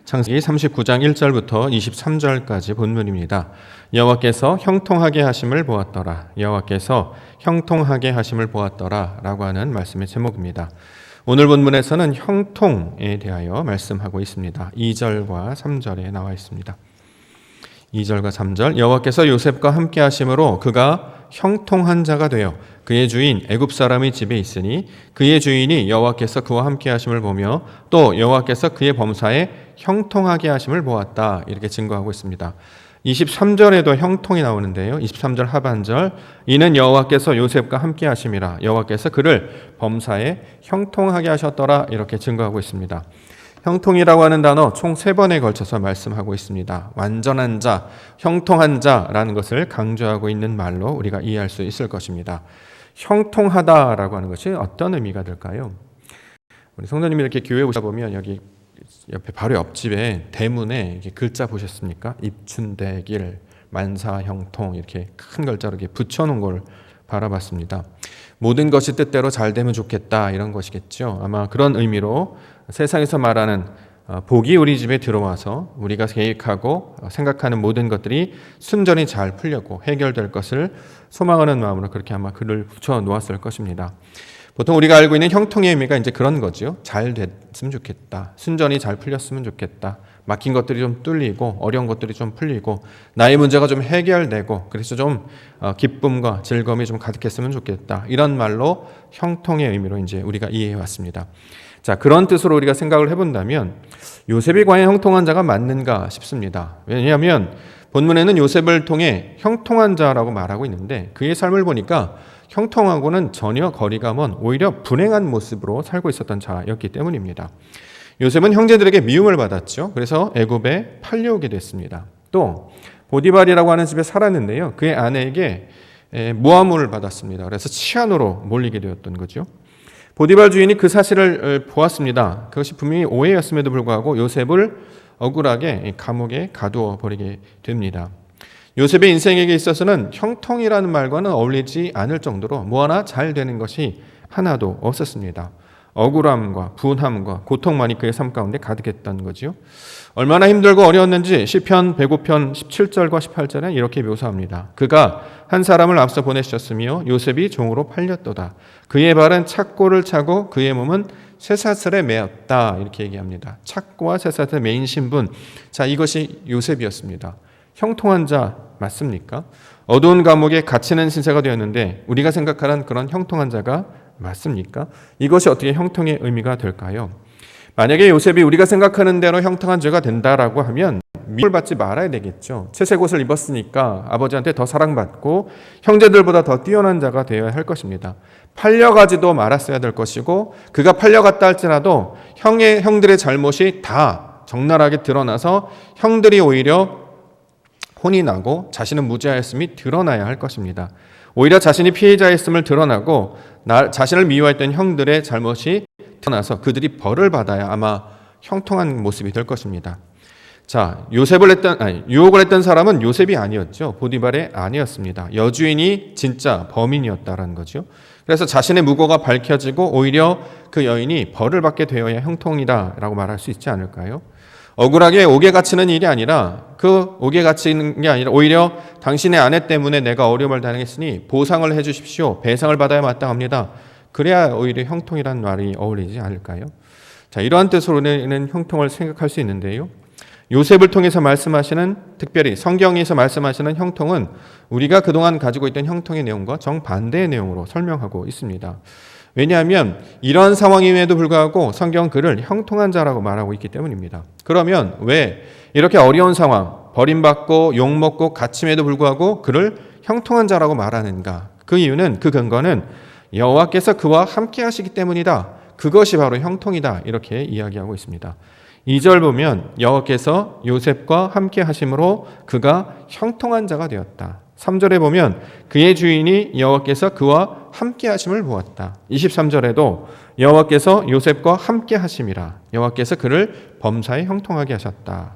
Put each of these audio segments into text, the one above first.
창세기 39장 1절부터 23절까지 본문입니다. 여호와께서 형통하게 하심을 보았더라. 여호와께서 형통하게 하심을 보았더라 라고 하는 말씀의 제목입니다. 오늘 본문에서는 형통에 대하여 말씀하고 있습니다. 2절과 3절에 나와 있습니다. 2절과 3절 여호와께서 요셉과 함께 하심으로 그가 형통한 자가 되어 그의 주인 애굽 사람의 집에 있으니 그의 주인이 여호와께서 그와 함께 하심을 보며 또 여호와께서 그의 범사에 형통하게 하심을 보았다. 이렇게 증거하고 있습니다. 23절에도 형통이 나오는데요. 23절 하반절 이는 여호와께서 요셉과 함께 하심이라 여호와께서 그를 범사에 형통하게 하셨더라. 이렇게 증거하고 있습니다. 형통이라고 하는 단어 총 3번에 걸쳐서 말씀하고 있습니다. 완전한 자, 형통한 자라는 것을 강조하고 있는 말로 우리가 이해할 수 있을 것입니다. 형통하다라고 하는 것이 어떤 의미가 될까요? 우리 성도님이 이렇게 교회에 오시다 보면 여기 옆에 바로 옆집에 대문에 이렇게 글자 보셨습니까? 입춘대길, 만사형통 이렇게 큰 글자로 이렇게 붙여놓은 걸 바라봤습니다. 모든 것이 뜻대로 잘 되면 좋겠다 이런 것이겠죠. 아마 그런 의미로 세상에서 말하는 복이 우리 집에 들어와서 우리가 계획하고 생각하는 모든 것들이 순전히 잘 풀려고 해결될 것을 소망하는 마음으로 그렇게 아마 글을 붙여 놓았을 것입니다. 보통 우리가 알고 있는 형통의 의미가 이제 그런 거죠. 잘 됐으면 좋겠다. 순전히 잘 풀렸으면 좋겠다. 막힌 것들이 좀 뚫리고 어려운 것들이 좀 풀리고 나의 문제가 좀 해결되고 그래서 좀 기쁨과 즐거움이 좀 가득했으면 좋겠다. 이런 말로 형통의 의미로 이제 우리가 이해해 왔습니다. 자, 그런 뜻으로 우리가 생각을 해본다면 요셉이 과연 형통한 자가 맞는가 싶습니다. 왜냐하면 본문에는 요셉을 통해 형통한 자라고 말하고 있는데 그의 삶을 보니까 형통하고는 전혀 거리가 먼 오히려 불행한 모습으로 살고 있었던 자였기 때문입니다. 요셉은 형제들에게 미움을 받았죠. 그래서 애굽에 팔려오게 됐습니다. 또 보디발이라고 하는 집에 살았는데요. 그의 아내에게 모함을 받았습니다. 그래서 치안으로 몰리게 되었던 거죠. 보디발 주인이 그 사실을 보았습니다. 그것이 분명히 오해였음에도 불구하고 요셉을 억울하게 감옥에 가두어 버리게 됩니다. 요셉의 인생에게 있어서는 형통이라는 말과는 어울리지 않을 정도로 뭐 하나 잘 되는 것이 하나도 없었습니다. 억울함과 분함과 고통만이 그의 삶 가운데 가득했던 거죠. 얼마나 힘들고 어려웠는지 시편 105편 17절과 18절에 이렇게 묘사합니다. 그가 한 사람을 앞서 보내셨으며 요셉이 종으로 팔렸도다. 그의 발은 착고를 차고 그의 몸은 쇠사슬에 매었다. 이렇게 얘기합니다. 착고와 쇠사슬에 매인 신분. 자, 이것이 요셉이었습니다. 형통한 자 맞습니까? 어두운 감옥에 갇히는 신세가 되었는데 우리가 생각하는 그런 형통한 자가 맞습니까? 이것이 어떻게 형통의 의미가 될까요? 만약에 요셉이 우리가 생각하는 대로 형통한 죄가 된다라고 하면 미움을 받지 말아야 되겠죠. 채색 옷을 입었으니까 아버지한테 더 사랑받고 형제들보다 더 뛰어난 자가 되어야 할 것입니다. 팔려가지도 말았어야 될 것이고 그가 팔려갔다 할지라도 형들의 잘못이 다 적나라하게 드러나서 형들이 오히려 혼이 나고 자신은 무죄하였음이 드러나야 할 것입니다. 오히려 자신이 피해자였음을 드러나고 자신을 미워했던 형들의 잘못이 드러나서 그들이 벌을 받아야 아마 형통한 모습이 될 것입니다. 자, 유혹을 했던 사람은 요셉이 아니었죠. 보디발의 아내였습니다. 여주인이 진짜 범인이었다라는 거죠. 그래서 자신의 무고가 밝혀지고 오히려 그 여인이 벌을 받게 되어야 형통이다라고 말할 수 있지 않을까요? 억울하게 옥에 갇히는 일이 아니라 그 옥에 갇히는 게 아니라 오히려 당신의 아내 때문에 내가 어려움을 당했으니 보상을 해 주십시오. 배상을 받아야 마땅합니다. 그래야 오히려 형통이라는 말이 어울리지 않을까요? 자, 이러한 뜻으로는 형통을 생각할 수 있는데요. 요셉을 통해서 말씀하시는 특별히 성경에서 말씀하시는 형통은 우리가 그동안 가지고 있던 형통의 내용과 정반대의 내용으로 설명하고 있습니다. 왜냐하면 이러한 상황임에도 불구하고 성경은 그를 형통한 자라고 말하고 있기 때문입니다. 그러면 왜 이렇게 어려운 상황, 버림받고 욕먹고 갇힘에도 불구하고 그를 형통한 자라고 말하는가? 그 이유는 그 근거는 여호와께서 그와 함께 하시기 때문이다. 그것이 바로 형통이다. 이렇게 이야기하고 있습니다. 2절 보면 여호와께서 요셉과 함께 하심으로 그가 형통한 자가 되었다. 3절에 보면 그의 주인이 여호와께서 그와 함께 하심을 보았다. 23절에도 여호와께서 요셉과 함께 하심이라 여호와께서 그를 범사에 형통하게 하셨다.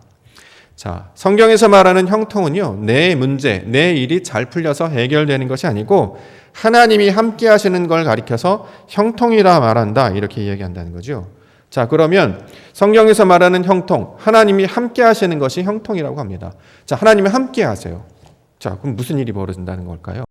자, 성경에서 말하는 형통은요, 내 문제, 내 일이 잘 풀려서 해결되는 것이 아니고 하나님이 함께 하시는 걸 가리켜서 형통이라 말한다. 이렇게 이야기한다는 거죠. 자, 그러면 성경에서 말하는 형통, 하나님이 함께 하시는 것이 형통이라고 합니다. 자, 하나님이 함께 하세요. 자, 그럼 무슨 일이 벌어진다는 걸까요?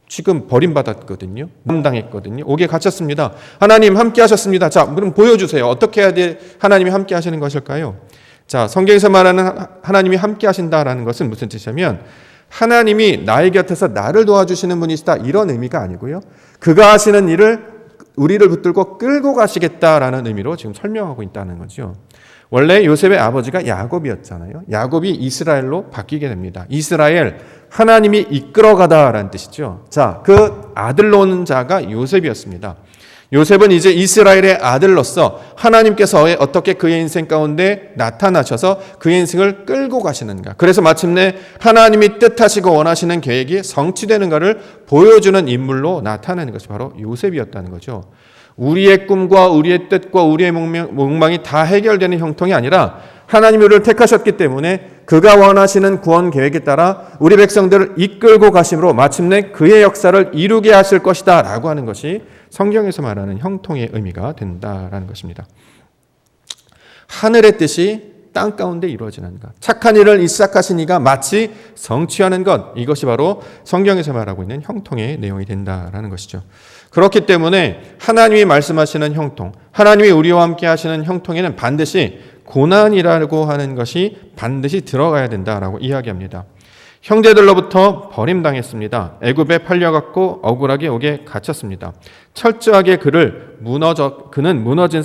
지금 버림받았거든요. 당했거든요. 옥에 갇혔습니다. 하나님 함께 하셨습니다. 자, 그럼 보여주세요. 어떻게 해야 돼? 하나님이 함께 하시는 것일까요? 자, 성경에서 말하는 하나님이 함께 하신다라는 것은 무슨 뜻이냐면 하나님이 나의 곁에서 나를 도와주시는 분이시다, 이런 의미가 아니고요. 그가 하시는 일을 우리를 붙들고 끌고 가시겠다라는 의미로 지금 설명하고 있다는 거죠. 원래 요셉의 아버지가 야곱이었잖아요. 야곱이 이스라엘로 바뀌게 됩니다. 이스라엘, 하나님이 이끌어가다라는 뜻이죠. 자, 그 아들로 오는 자가 요셉이었습니다. 요셉은 이제 이스라엘의 아들로서 하나님께서 어떻게 그의 인생 가운데 나타나셔서 그의 인생을 끌고 가시는가. 그래서 마침내 하나님이 뜻하시고 원하시는 계획이 성취되는가를 보여주는 인물로 나타나는 것이 바로 요셉이었다는 거죠. 우리의 꿈과 우리의 뜻과 우리의 목망이 다 해결되는 형통이 아니라 하나님이 우리를 택하셨기 때문에 그가 원하시는 구원 계획에 따라 우리 백성들을 이끌고 가심으로 마침내 그의 역사를 이루게 하실 것이다 라고 하는 것이 성경에서 말하는 형통의 의미가 된다라는 것입니다. 하늘의 뜻이 땅 가운데 이루어지는 것, 착한 일을 시작하신 이가 마치 성취하는 것, 이것이 바로 성경에서 말하고 있는 형통의 내용이 된다라는 것이죠. 그렇기 때문에 하나님이 말씀하시는 형통, 하나님이 우리와 함께 하시는 형통에는 반드시 고난이라고 하는 것이 반드시 들어가야 된다라고 이야기합니다. 형제들로부터 버림당했습니다. 애굽에 팔려갔고 억울하게 옥에 갇혔습니다. 철저하게 그는 무너진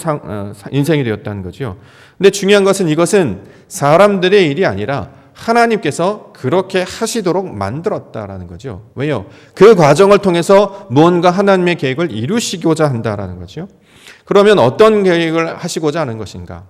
인생이 되었다는 거죠. 근데 중요한 것은 이것은 사람들의 일이 아니라 하나님께서 그렇게 하시도록 만들었다라는 거죠. 왜요? 그 과정을 통해서 무언가 하나님의 계획을 이루시고자 한다라는 거죠. 그러면 어떤 계획을 하시고자 하는 것인가?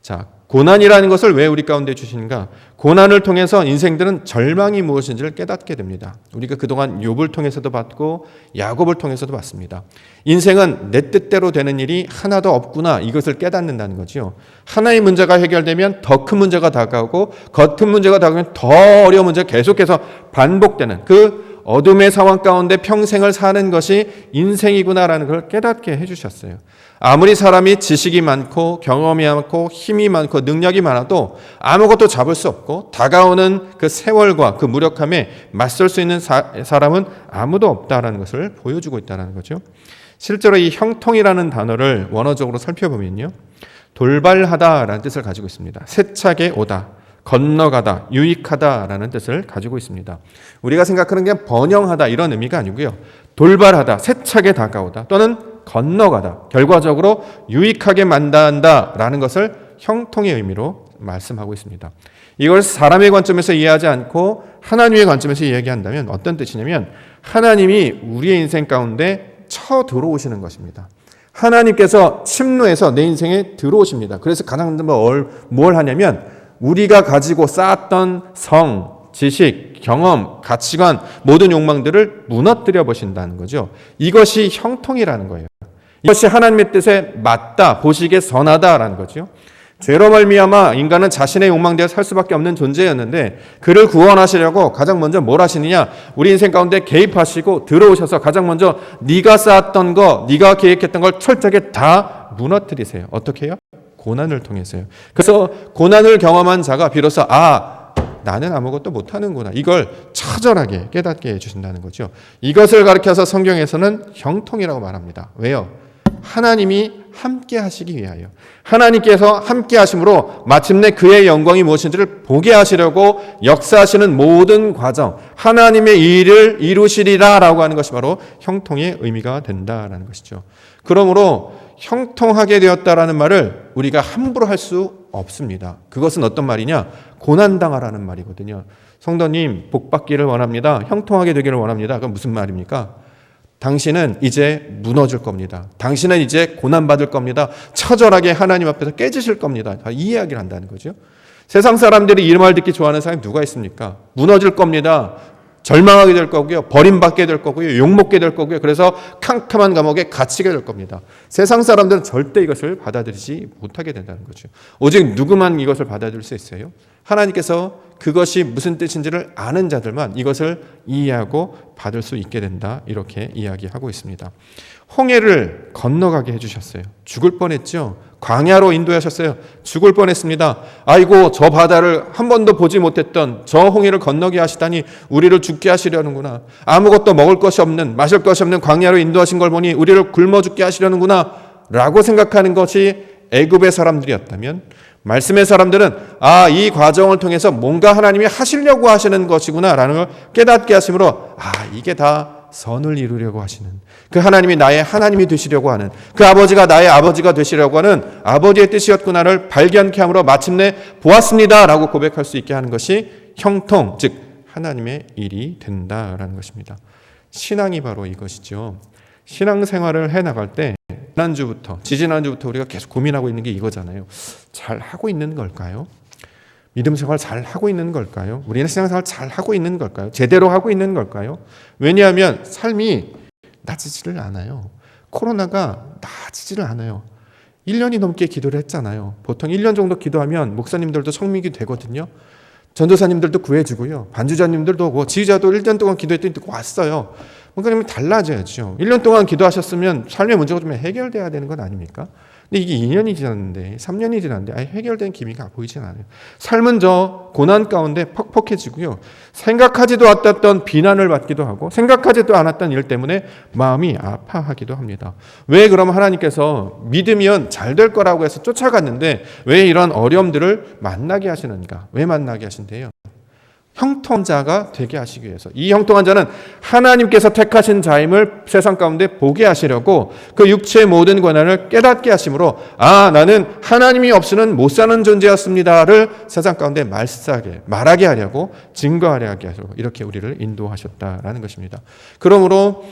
자, 고난이라는 것을 왜 우리 가운데 주시는가? 고난을 통해서 인생들은 절망이 무엇인지를 깨닫게 됩니다. 우리가 그동안 욥을 통해서도 봤고 야곱을 통해서도 봤습니다. 인생은 내 뜻대로 되는 일이 하나도 없구나, 이것을 깨닫는다는 거죠. 하나의 문제가 해결되면 더 큰 문제가 다가오고 겉은 문제가 다가오면 더 어려운 문제가 계속해서 반복되는 그 어둠의 상황 가운데 평생을 사는 것이 인생이구나라는 걸 깨닫게 해주셨어요. 아무리 사람이 지식이 많고 경험이 많고 힘이 많고 능력이 많아도 아무것도 잡을 수 없고 다가오는 그 세월과 그 무력함에 맞설 수 있는 사람은 아무도 없다라는 것을 보여주고 있다는 거죠. 실제로 이 형통이라는 단어를 원어적으로 살펴보면요, 돌발하다라는 뜻을 가지고 있습니다. 세차게 오다, 건너가다, 유익하다라는 뜻을 가지고 있습니다. 우리가 생각하는 게 번영하다 이런 의미가 아니고요, 돌발하다, 세차게 다가오다 또는 건너가다, 결과적으로 유익하게 만든다라는 것을 형통의 의미로 말씀하고 있습니다. 이걸 사람의 관점에서 이해하지 않고 하나님의 관점에서 이야기한다면 어떤 뜻이냐면 하나님이 우리의 인생 가운데 쳐 들어오시는 것입니다. 하나님께서 침노해서 내 인생에 들어오십니다. 그래서 가장 먼저 뭘 하냐면 우리가 가지고 쌓았던 성, 지식, 경험, 가치관, 모든 욕망들을 무너뜨려 보신다는 거죠. 이것이 형통이라는 거예요. 이것이 하나님의 뜻에 맞다, 보시기에 선하다라는 거죠. 죄로 말미암아 인간은 자신의 욕망대로 살 수밖에 없는 존재였는데 그를 구원하시려고 가장 먼저 뭘 하시느냐? 우리 인생 가운데 개입하시고 들어오셔서 가장 먼저 네가 쌓았던 거, 네가 계획했던 걸 철저하게 다 무너뜨리세요. 어떻게 해요? 고난을 통해서요. 그래서 고난을 경험한 자가 비로소 나는 아무것도 못하는구나, 이걸 처절하게 깨닫게 해주신다는 거죠. 이것을 가리켜서 성경에서는 형통이라고 말합니다. 왜요? 하나님이 함께 하시기 위하여, 하나님께서 함께 하심으로 마침내 그의 영광이 무엇인지를 보게 하시려고 역사하시는 모든 과정, 하나님의 일을 이루시리라 라고 하는 것이 바로 형통의 의미가 된다라는 것이죠. 그러므로 형통하게 되었다라는 말을 우리가 함부로 할 수 없습니다. 그것은 어떤 말이냐? 고난당하라는 말이거든요. 성도님, 복받기를 원합니다. 형통하게 되기를 원합니다. 그건 무슨 말입니까? 당신은 이제 무너질 겁니다. 당신은 이제 고난받을 겁니다. 처절하게 하나님 앞에서 깨지실 겁니다. 이 이야기를 한다는 거죠. 세상 사람들이 이 말 듣기 좋아하는 사람이 누가 있습니까? 무너질 겁니다. 절망하게 될 거고요. 버림받게 될 거고요. 욕먹게 될 거고요. 그래서 캄캄한 감옥에 갇히게 될 겁니다. 세상 사람들은 절대 이것을 받아들이지 못하게 된다는 거죠. 오직 누구만 이것을 받아들일 수 있어요? 하나님께서 그것이 무슨 뜻인지를 아는 자들만 이것을 이해하고 받을 수 있게 된다. 이렇게 이야기하고 있습니다. 홍해를 건너가게 해주셨어요. 죽을 뻔했죠. 광야로 인도하셨어요. 죽을 뻔했습니다. 아이고, 저 바다를 한 번도 보지 못했던 저 홍해를 건너게 하시다니 우리를 죽게 하시려는구나. 아무것도 먹을 것이 없는, 마실 것이 없는 광야로 인도하신 걸 보니 우리를 굶어 죽게 하시려는구나 라고 생각하는 것이 애굽의 사람들이었다면, 말씀의 사람들은 이 과정을 통해서 뭔가 하나님이 하시려고 하시는 것이구나 라는 걸 깨닫게 하심으로 이게 다 선을 이루려고 하시는, 그 하나님이 나의 하나님이 되시려고 하는, 그 아버지가 나의 아버지가 되시려고 하는 아버지의 뜻이었구나를 발견케 함으로 마침내 보았습니다 라고 고백할 수 있게 하는 것이 형통, 즉 하나님의 일이 된다라는 것입니다. 신앙이 바로 이것이죠. 신앙생활을 해나갈 때 지지난주부터 우리가 계속 고민하고 있는 게 이거잖아요. 잘 하고 있는 걸까요? 믿음 생활 잘 하고 있는 걸까요? 우리는 신앙생활 잘 하고 있는 걸까요? 제대로 하고 있는 걸까요? 왜냐하면 삶이 나아지지를 않아요. 코로나가 나아지지를 않아요. 1년이 넘게 기도를 했잖아요. 보통 1년 정도 기도하면 목사님들도 성민이 되거든요. 전도사님들도 구해주고요. 반주자님들도 오고, 지휘자도 1년 동안 기도했더니 왔어요. 뭔가 달라져야죠. 1년 동안 기도하셨으면 삶의 문제가 좀 해결돼야 되는 건 아닙니까? 근데 이게 2년이 지났는데, 3년이 지났는데 해결된 기미가 보이진 않아요. 삶은 저 고난 가운데 퍽퍽해지고요. 생각하지도 않았던 비난을 받기도 하고, 생각하지도 않았던 일 때문에 마음이 아파하기도 합니다. 왜 그럼 하나님께서 믿으면 잘 될 거라고 해서 쫓아갔는데 왜 이런 어려움들을 만나게 하시는가? 왜 만나게 하신대요? 형통자가 되게 하시기 위해서. 이 형통한 자는 하나님께서 택하신 자임을 세상 가운데 보게 하시려고 그 육체의 모든 권한을 깨닫게 하심으로 나는 하나님이 없이는 못 사는 존재였습니다를 세상 가운데 말하게 하려고, 증거하게 하려고 이렇게 우리를 인도하셨다라는 것입니다. 그러므로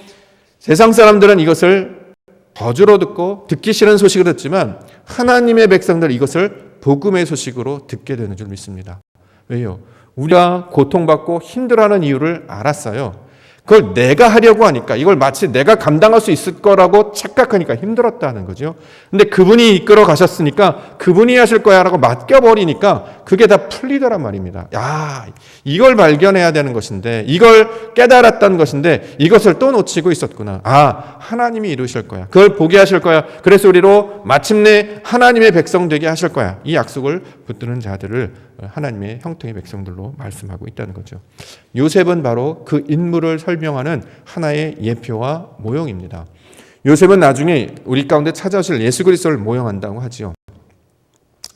세상 사람들은 이것을 저주로 듣고 듣기 싫은 소식을 듣지만 하나님의 백성들은 이것을 복음의 소식으로 듣게 되는 줄 믿습니다. 왜요? 우리가 고통받고 힘들어하는 이유를 알았어요. 그걸 내가 하려고 하니까, 이걸 마치 내가 감당할 수 있을 거라고 착각하니까 힘들었다는 거죠. 근데 그분이 이끌어 가셨으니까 그분이 하실 거야 라고 맡겨버리니까 그게 다 풀리더란 말입니다. 이걸 발견해야 되는 것인데, 이걸 깨달았던 것인데 이것을 또 놓치고 있었구나. 하나님이 이루실 거야. 그걸 보게 하실 거야. 그래서 우리로 마침내 하나님의 백성 되게 하실 거야. 이 약속을 붙드는 자들을 하나님의 형통의 백성들로 말씀하고 있다는 거죠. 요셉은 바로 그 인물을 설명하는 하나의 예표와 모형입니다. 요셉은 나중에 우리 가운데 찾아오실 예수 그리스도를 모형한다고 하지요.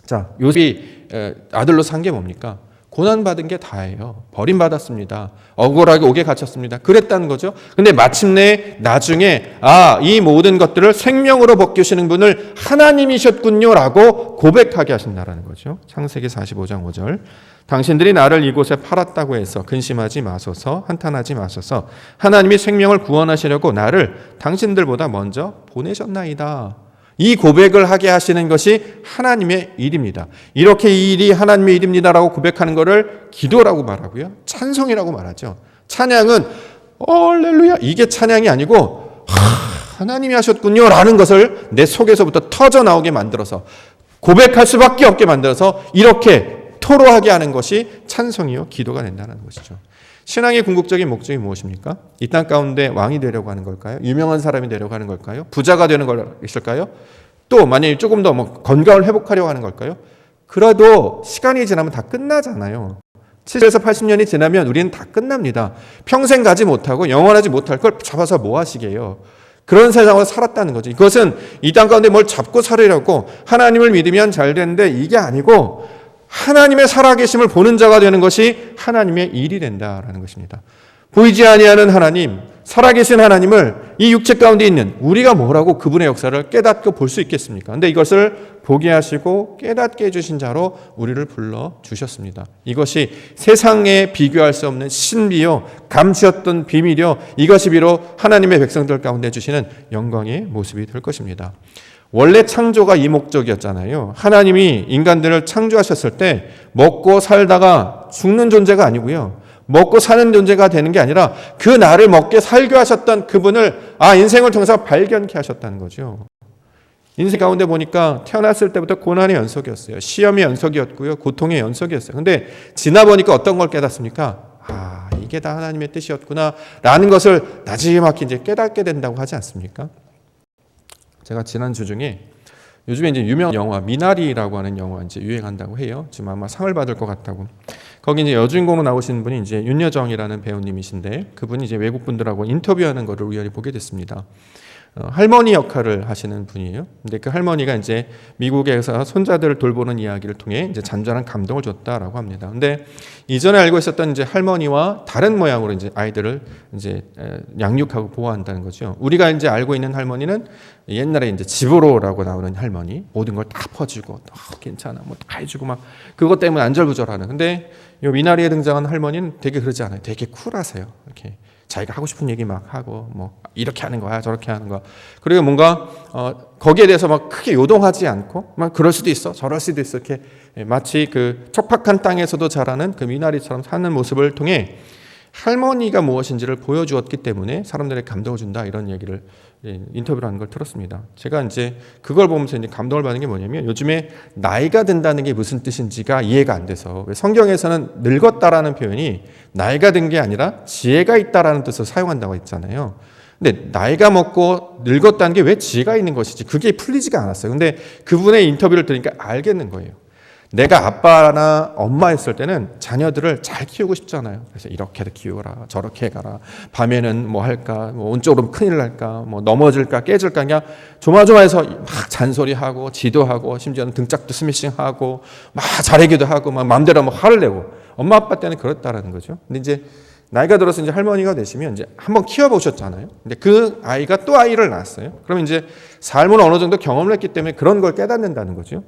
자, 요셉이 아들로 산 게 뭡니까? 고난받은 게 다예요. 버림받았습니다. 억울하게 옥에 갇혔습니다. 그랬다는 거죠. 근데 마침내 나중에 이 모든 것들을 생명으로 벗기시는 분을 하나님이셨군요 라고 고백하게 하신다는 거죠. 창세기 45장 5절. 당신들이 나를 이곳에 팔았다고 해서 근심하지 마소서, 한탄하지 마소서. 하나님이 생명을 구원하시려고 나를 당신들보다 먼저 보내셨나이다. 이 고백을 하게 하시는 것이 하나님의 일입니다. 이렇게 이 일이 하나님의 일입니다라고 고백하는 것을 기도라고 말하고요. 찬송이라고 말하죠. 찬양은 할렐루야, 이게 찬양이 아니고 하나님이 하셨군요 라는 것을 내 속에서부터 터져 나오게 만들어서, 고백할 수밖에 없게 만들어서 이렇게 토로하게 하는 것이 찬송이요 기도가 된다는 것이죠. 신앙의 궁극적인 목적이 무엇입니까? 이 땅 가운데 왕이 되려고 하는 걸까요? 유명한 사람이 되려고 하는 걸까요? 부자가 되는 것일까요? 또 만약에 조금 더 건강을 회복하려고 하는 걸까요? 그래도 시간이 지나면 다 끝나잖아요. 70에서 80년이 지나면 우리는 다 끝납니다. 평생 가지 못하고 영원하지 못할 걸 잡아서 뭐 하시게요? 그런 세상으로 살았다는 거죠. 이것은 이 땅 가운데 뭘 잡고 살으려고 하나님을 믿으면 잘 되는데 이게 아니고, 하나님의 살아계심을 보는 자가 되는 것이 하나님의 일이 된다라는 것입니다. 보이지 아니하는 하나님, 살아계신 하나님을 이 육체 가운데 있는 우리가 뭐라고 그분의 역사를 깨닫고 볼 수 있겠습니까? 그런데 이것을 보게 하시고 깨닫게 해주신 자로 우리를 불러주셨습니다. 이것이 세상에 비교할 수 없는 신비요, 감추었던 비밀이요, 이것이 비록 하나님의 백성들 가운데 주시는 영광의 모습이 될 것입니다. 원래 창조가 이 목적이었잖아요. 하나님이 인간들을 창조하셨을 때 먹고 살다가 죽는 존재가 아니고요, 먹고 사는 존재가 되는 게 아니라 그 나를 먹게 살게 하셨던 그분을 인생을 통해서 발견케 하셨다는 거죠. 인생 가운데 보니까 태어났을 때부터 고난의 연속이었어요. 시험의 연속이었고요. 고통의 연속이었어요. 근데 지나 보니까 어떤 걸 깨닫습니까? 이게 다 하나님의 뜻이었구나 라는 것을 나지막히 이제 깨닫게 된다고 하지 않습니까? 제가 지난주 중에 요즘에 이제 유명 영화 미나리라고 하는 영화 이제 유행한다고 해요. 지금 아마 상을 받을 것 같다고. 거기 이제 여주인공으로 나오시는 분이 이제 윤여정이라는 배우님이신데 그분이 이제 외국 분들하고 인터뷰하는 거를 우연히 보게 됐습니다. 할머니 역할을 하시는 분이에요. 근데 그 할머니가 이제 미국에서 손자들을 돌보는 이야기를 통해 이제 잔잔한 감동을 줬다라고 합니다. 근데 이전에 알고 있었던 이제 할머니와 다른 모양으로 이제 아이들을 이제 양육하고 보호한다는 거죠. 우리가 이제 알고 있는 할머니는 옛날에 이제 집으로라고 나오는 할머니, 모든 걸 다 퍼주고 괜찮아, 뭐 다 해주고 막 그것 때문에 안절부절하는. 근데 이 미나리에 등장한 할머니는 되게 그러지 않아요. 되게 쿨하세요. 이렇게. 자기가 하고 싶은 얘기 막 하고 뭐 이렇게 하는 거야 저렇게 하는 거야. 그리고 뭔가 거기에 대해서 막 크게 요동하지 않고 막 그럴 수도 있어 저럴 수도 있어 이렇게 마치 그 척박한 땅에서도 자라는 그 미나리처럼 사는 모습을 통해 할머니가 무엇인지를 보여주었기 때문에 사람들에게 감동을 준다 이런 얘기를 인터뷰를 하는 걸 들었습니다. 제가 이제 그걸 보면서 이제 감동을 받는 게 뭐냐면 요즘에 나이가 든다는 게 무슨 뜻인지가 이해가 안 돼서 성경에서는 늙었다라는 표현이 나이가 든 게 아니라 지혜가 있다라는 뜻으로 사용한다고 했잖아요. 근데 나이가 먹고 늙었다는 게 왜 지혜가 있는 것이지 그게 풀리지가 않았어요. 근데 그분의 인터뷰를 들으니까 알겠는 거예요. 내가 아빠나 엄마였을 때는 자녀들을 잘 키우고 싶잖아요. 그래서 이렇게도 키우라, 저렇게 가라. 밤에는 뭐 할까, 뭐 온쪽으로 큰일 날까, 뭐 넘어질까, 깨질까, 그냥 조마조마해서 막 잔소리하고, 지도하고, 심지어는 등짝도 스매싱하고, 막 잘하기도 하고, 막 마음대로 뭐 화를 내고. 엄마 아빠 때는 그렇다라는 거죠. 근데 이제 나이가 들어서 이제 할머니가 되시면 이제 한번 키워보셨잖아요. 근데 그 아이가 또 아이를 낳았어요. 그러면 이제 삶을 어느 정도 경험을 했기 때문에 그런 걸 깨닫는다는 거죠.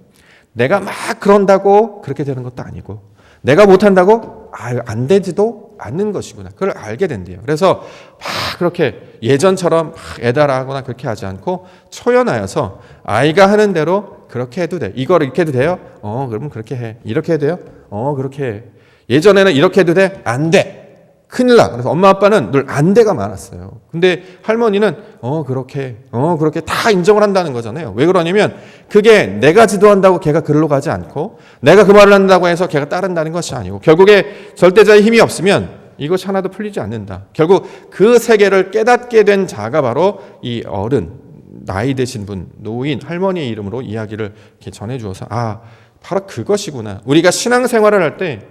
내가 막 그런다고 그렇게 되는 것도 아니고 내가 못한다고 안 되지도 않는 것이구나. 그걸 알게 된대요. 그래서 막 그렇게 예전처럼 막 애달아하거나 그렇게 하지 않고 초연하여서 아이가 하는 대로 그렇게 해도 돼. 이걸 이렇게 해도 돼요? 그러면 그렇게 해. 이렇게 해도 돼요? 그렇게 해. 예전에는 이렇게 해도 돼? 안 돼. 큰일 나. 그래서 엄마 아빠는 늘 안 돼가 많았어요. 근데 할머니는 그렇게 다 인정을 한다는 거잖아요. 왜 그러냐면 그게 내가 지도한다고 걔가 글로 가지 않고 내가 그 말을 한다고 해서 걔가 따른다는 것이 아니고 결국에 절대자의 힘이 없으면 이것이 하나도 풀리지 않는다. 결국 그 세계를 깨닫게 된 자가 바로 이 어른, 나이 드신 분, 노인, 할머니의 이름으로 이야기를 이렇게 전해주어서 바로 그것이구나. 우리가 신앙생활을 할 때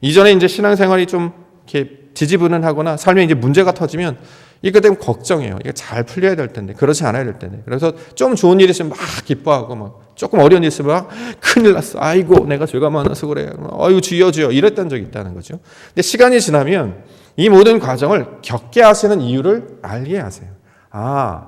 이전에 이제 신앙생활이 좀 이렇게 지지분은하거나 삶에 이제 문제가 터지면 이거 때문에 걱정해요. 이거 잘 풀려야 될 텐데 그렇지 않아야 될 텐데. 그래서 좀 좋은 일이 있으면 막 기뻐하고 막 조금 어려운 일 있으면 막 큰일 났어. 아이고 내가 죄가 많아서 그래. 아이고 주여 이랬던 적이 있다는 거죠. 근데 시간이 지나면 이 모든 과정을 겪게 하시는 이유를 알게 하세요.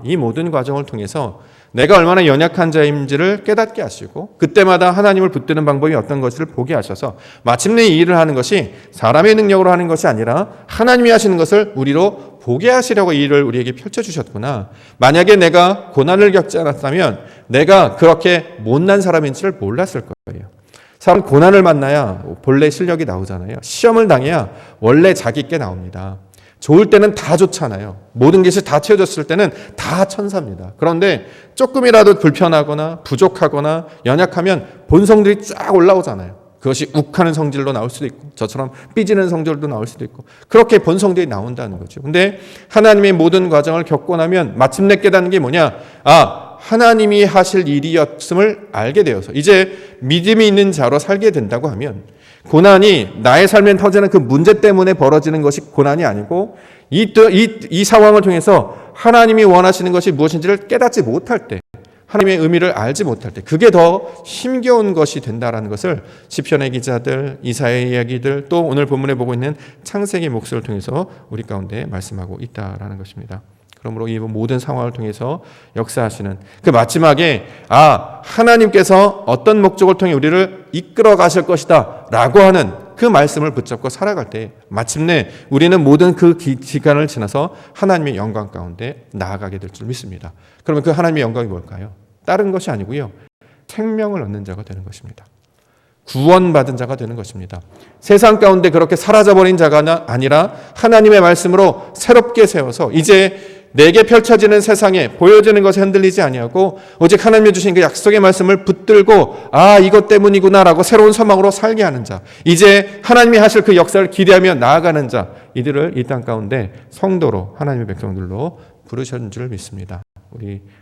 이 모든 과정을 통해서 내가 얼마나 연약한 자인지를 깨닫게 하시고 그때마다 하나님을 붙드는 방법이 어떤 것을 보게 하셔서 마침내 이 일을 하는 것이 사람의 능력으로 하는 것이 아니라 하나님이 하시는 것을 우리로 보게 하시려고 이 일을 우리에게 펼쳐주셨구나. 만약에 내가 고난을 겪지 않았다면 내가 그렇게 못난 사람인지를 몰랐을 거예요. 사람 고난을 만나야 본래 실력이 나오잖아요. 시험을 당해야 원래 자기께 나옵니다. 좋을 때는 다 좋잖아요. 모든 것이 다 채워졌을 때는 다 천사입니다. 그런데 조금이라도 불편하거나 부족하거나 연약하면 본성들이 쫙 올라오잖아요. 그것이 욱하는 성질로 나올 수도 있고 저처럼 삐지는 성질도 나올 수도 있고 그렇게 본성들이 나온다는 거죠. 근데 하나님의 모든 과정을 겪고 나면 마침내 깨닫는 게 뭐냐? 하나님이 하실 일이었음을 알게 되어서 이제 믿음이 있는 자로 살게 된다고 하면 고난이 나의 삶에 터지는 그 문제 때문에 벌어지는 것이 고난이 아니고 이 상황을 통해서 하나님이 원하시는 것이 무엇인지를 깨닫지 못할 때 하나님의 의미를 알지 못할 때 그게 더 힘겨운 것이 된다라는 것을 시편의 기자들, 이사야의 이야기들 또 오늘 본문에 보고 있는 창세기 목소리를 통해서 우리 가운데 말씀하고 있다라는 것입니다. 그러므로 이 모든 상황을 통해서 역사하시는 그 마지막에 하나님께서 어떤 목적을 통해 우리를 이끌어 가실 것이다 라고 하는 그 말씀을 붙잡고 살아갈 때 마침내 우리는 모든 그 기간을 지나서 하나님의 영광 가운데 나아가게 될 줄 믿습니다. 그러면 그 하나님의 영광이 뭘까요? 다른 것이 아니고요. 생명을 얻는 자가 되는 것입니다. 구원받은 자가 되는 것입니다. 세상 가운데 그렇게 사라져버린 자가 아니라 하나님의 말씀으로 새롭게 세워서 이제 내게 펼쳐지는 세상에 보여지는 것에 흔들리지 아니하고 오직 하나님이 주신 그 약속의 말씀을 붙들고 이것 때문이구나라고 새로운 소망으로 살게 하는 자, 이제 하나님이 하실 그 역사를 기대하며 나아가는 자, 이들을 이 땅 가운데 성도로 하나님의 백성들로 부르셨는 줄 믿습니다.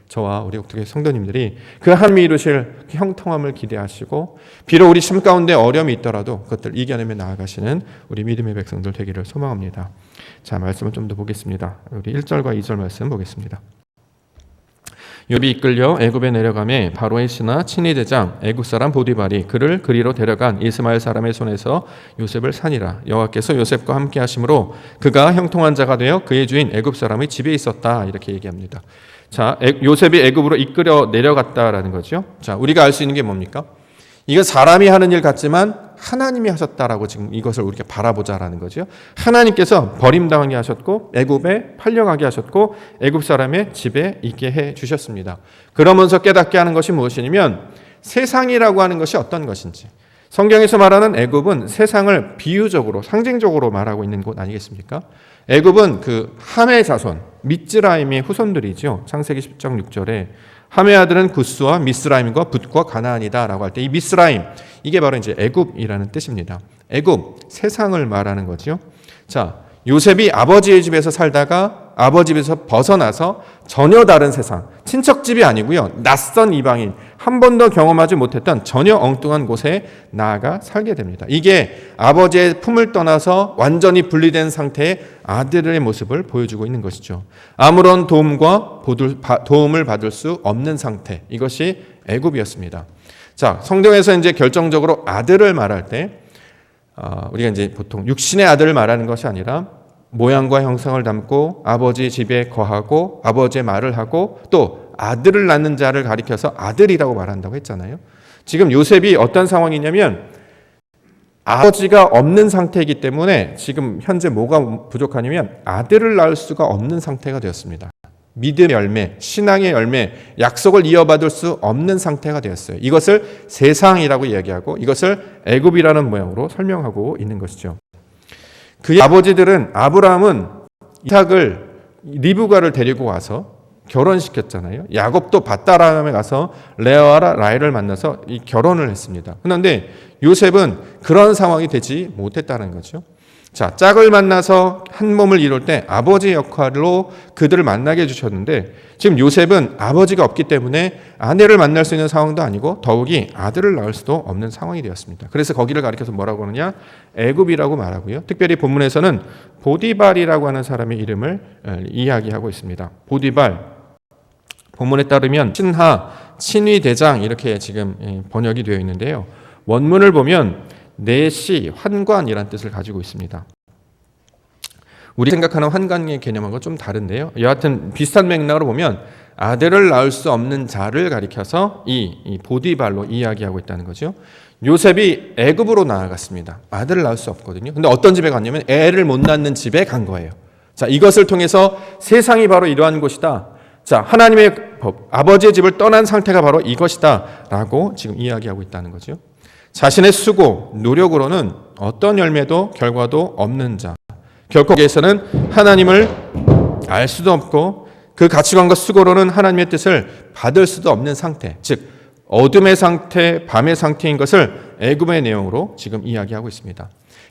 저와 우리 옥토교회 성도님들이 그 하나님이 이루실 형통함을 기대하시고 비록 우리 삶 가운데 어려움이 있더라도 그것들 이겨내며 나아가시는 우리 믿음의 백성들 되기를 소망합니다. 자, 말씀을 좀 더 보겠습니다. 우리 1절과 2절 말씀 보겠습니다. 욥이 이끌려 애굽에 내려가매 바로의 신하 친위 대장 애굽 사람 보디발이 그를 그리로 데려간 이스마엘 사람의 손에서 요셉을 산이라. 여호와께서 요셉과 함께 하심으로 그가 형통한 자가 되어 그의 주인 애굽 사람의 집에 있었다. 이렇게 얘기합니다. 자, 요셉이 애굽으로 이끌어 내려갔다라는 거죠. 자, 우리가 알 수 있는 게 뭡니까? 이거 사람이 하는 일 같지만 하나님이 하셨다라고 지금 이것을 우리가 바라보자라는 거죠. 하나님께서 버림당하게 하셨고 애굽에 팔려가게 하셨고 애굽 사람의 집에 있게 해 주셨습니다. 그러면서 깨닫게 하는 것이 무엇이냐면 세상이라고 하는 것이 어떤 것인지. 성경에서 말하는 애굽은 세상을 비유적으로 상징적으로 말하고 있는 곳 아니겠습니까? 애굽은 그 함의 자손 미츠라임의 후손들이죠. 창세기 10장 6절에 함의 아들은 구스와 미스라임과 붓과 가나안이다라고 할 때 이 미스라임 이게 바로 이제 애굽이라는 뜻입니다. 애굽 세상을 말하는 거죠. 자, 요셉이 아버지의 집에서 살다가 아버지 집에서 벗어나서 전혀 다른 세상, 친척집이 아니고요. 낯선 이방인, 한 번도 경험하지 못했던 전혀 엉뚱한 곳에 나아가 살게 됩니다. 이게 아버지의 품을 떠나서 완전히 분리된 상태의 아들의 모습을 보여주고 있는 것이죠. 아무런 도움을 받을 수 없는 상태, 이것이 애굽이었습니다. 자, 성경에서 이제 결정적으로 아들을 말할 때 우리가 이제 보통 육신의 아들을 말하는 것이 아니라 모양과 형상을 담고 아버지 집에 거하고 아버지의 말을 하고 또 아들을 낳는 자를 가리켜서 아들이라고 말한다고 했잖아요. 지금 요셉이 어떤 상황이냐면 아버지가 없는 상태이기 때문에 지금 현재 뭐가 부족하냐면 아들을 낳을 수가 없는 상태가 되었습니다. 믿음의 열매, 신앙의 열매, 약속을 이어받을 수 없는 상태가 되었어요. 이것을 세상이라고 이야기하고 이것을 애굽이라는 모양으로 설명하고 있는 것이죠. 그의 아버지들은 아브라함은 이삭을 리브가를 데리고 와서 결혼시켰잖아요. 야곱도 밧다람에 가서 레아와 라헬을 만나서 이 결혼을 했습니다. 그런데 요셉은 그런 상황이 되지 못했다는 거죠. 자, 짝을 만나서 한 몸을 이룰 때 아버지 역할로 그들을 만나게 해주셨는데 지금 요셉은 아버지가 없기 때문에 아내를 만날 수 있는 상황도 아니고 더욱이 아들을 낳을 수도 없는 상황이 되었습니다. 그래서 거기를 가리켜서 뭐라고 하느냐? 애굽이라고 말하고요. 특별히 본문에서는 보디발이라고 하는 사람의 이름을 이야기하고 있습니다. 보디발, 본문에 따르면 신하, 친위 대장 이렇게 지금 번역이 되어 있는데요. 원문을 보면 내시, 환관이라는 뜻을 가지고 있습니다. 우리 생각하는 환관의 개념하고 좀 다른데요. 여하튼 비슷한 맥락으로 보면 아들을 낳을 수 없는 자를 가리켜서 이 보디발로 이야기하고 있다는 거죠. 요셉이 애굽으로 나아갔습니다. 아들을 낳을 수 없거든요. 근데 어떤 집에 갔냐면 애를 못 낳는 집에 간 거예요. 자, 이것을 통해서 세상이 바로 이러한 곳이다. 자, 하나님의 법, 아버지의 집을 떠난 상태가 바로 이것이다 라고 지금 이야기하고 있다는 거죠. 자신의 수고, 노력으로는 어떤 열매도 결과도 없는 자. 결코 거기에서는 하나님을 알 수도 없고 그 가치관과 수고로는 하나님의 뜻을 받을 수도 없는 상태. 즉 어둠의 상태, 밤의 상태인 것을 애굽의 내용으로 지금 이야기하고 있습니다.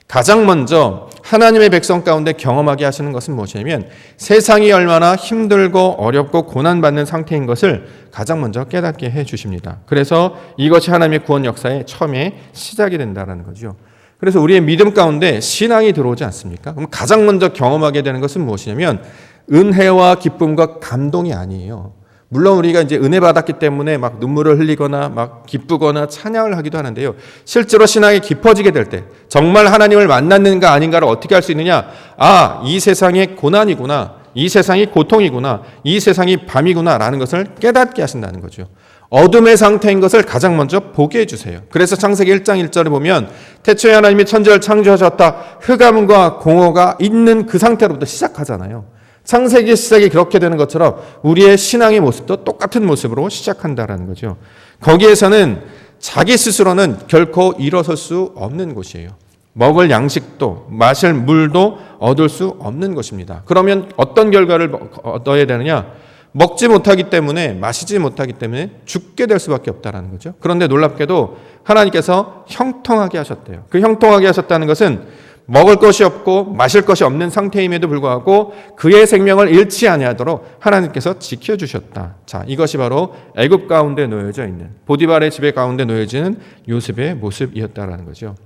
가장 먼저 하나님의 백성 가운데 경험하게 하시는 것은 무엇이냐면 세상이 얼마나 힘들고 어렵고 고난받는 상태인 것을 가장 먼저 깨닫게 해 주십니다. 그래서 이것이 하나님의 구원 역사의 처음에 시작이 된다는 거죠. 그래서 우리의 믿음 가운데 신앙이 들어오지 않습니까? 그럼 가장 먼저 경험하게 되는 것은 무엇이냐면 은혜와 기쁨과 감동이 아니에요. 물론 우리가 이제 은혜 받았기 때문에 막 눈물을 흘리거나 막 기쁘거나 찬양을 하기도 하는데요. 실제로 신앙이 깊어지게 될 때 정말 하나님을 만났는가 아닌가를 어떻게 알 수 있느냐? 아, 이 세상이 고난이구나. 이 세상이 고통이구나. 이 세상이 밤이구나라는 것을 깨닫게 하신다는 거죠. 어둠의 상태인 것을 가장 먼저 보게 해주세요. 그래서 창세기 1장 1절에 보면 태초에 하나님이 천지를 창조하셨다. 흑암과 공허가 있는 그 상태로부터 시작하잖아요. 창세기 시작이 그렇게 되는 것처럼 우리의 신앙의 모습도 똑같은 모습으로 시작한다라는 거죠. 거기에서는 자기 스스로는 결코 일어설 수 없는 곳이에요. 먹을 양식도 마실 물도 얻을 수 없는 것입니다. 그러면 어떤 결과를 얻어야 되느냐? 먹지 못하기 때문에, 마시지 못하기 때문에 죽게 될 수밖에 없다는 거죠. 그런데 놀랍게도 하나님께서 형통하게 하셨대요. 그 형통하게 하셨다는 것은 먹을 것이 없고 마실 것이 없는 상태임에도 불구하고 그의 생명을 잃지 아니하도록 하나님께서 지켜주셨다. 자, 이것이 바로 애굽 가운데 놓여져 있는, 보디발의 집에 가운데 놓여지는 요셉의 모습이었다라는 거죠.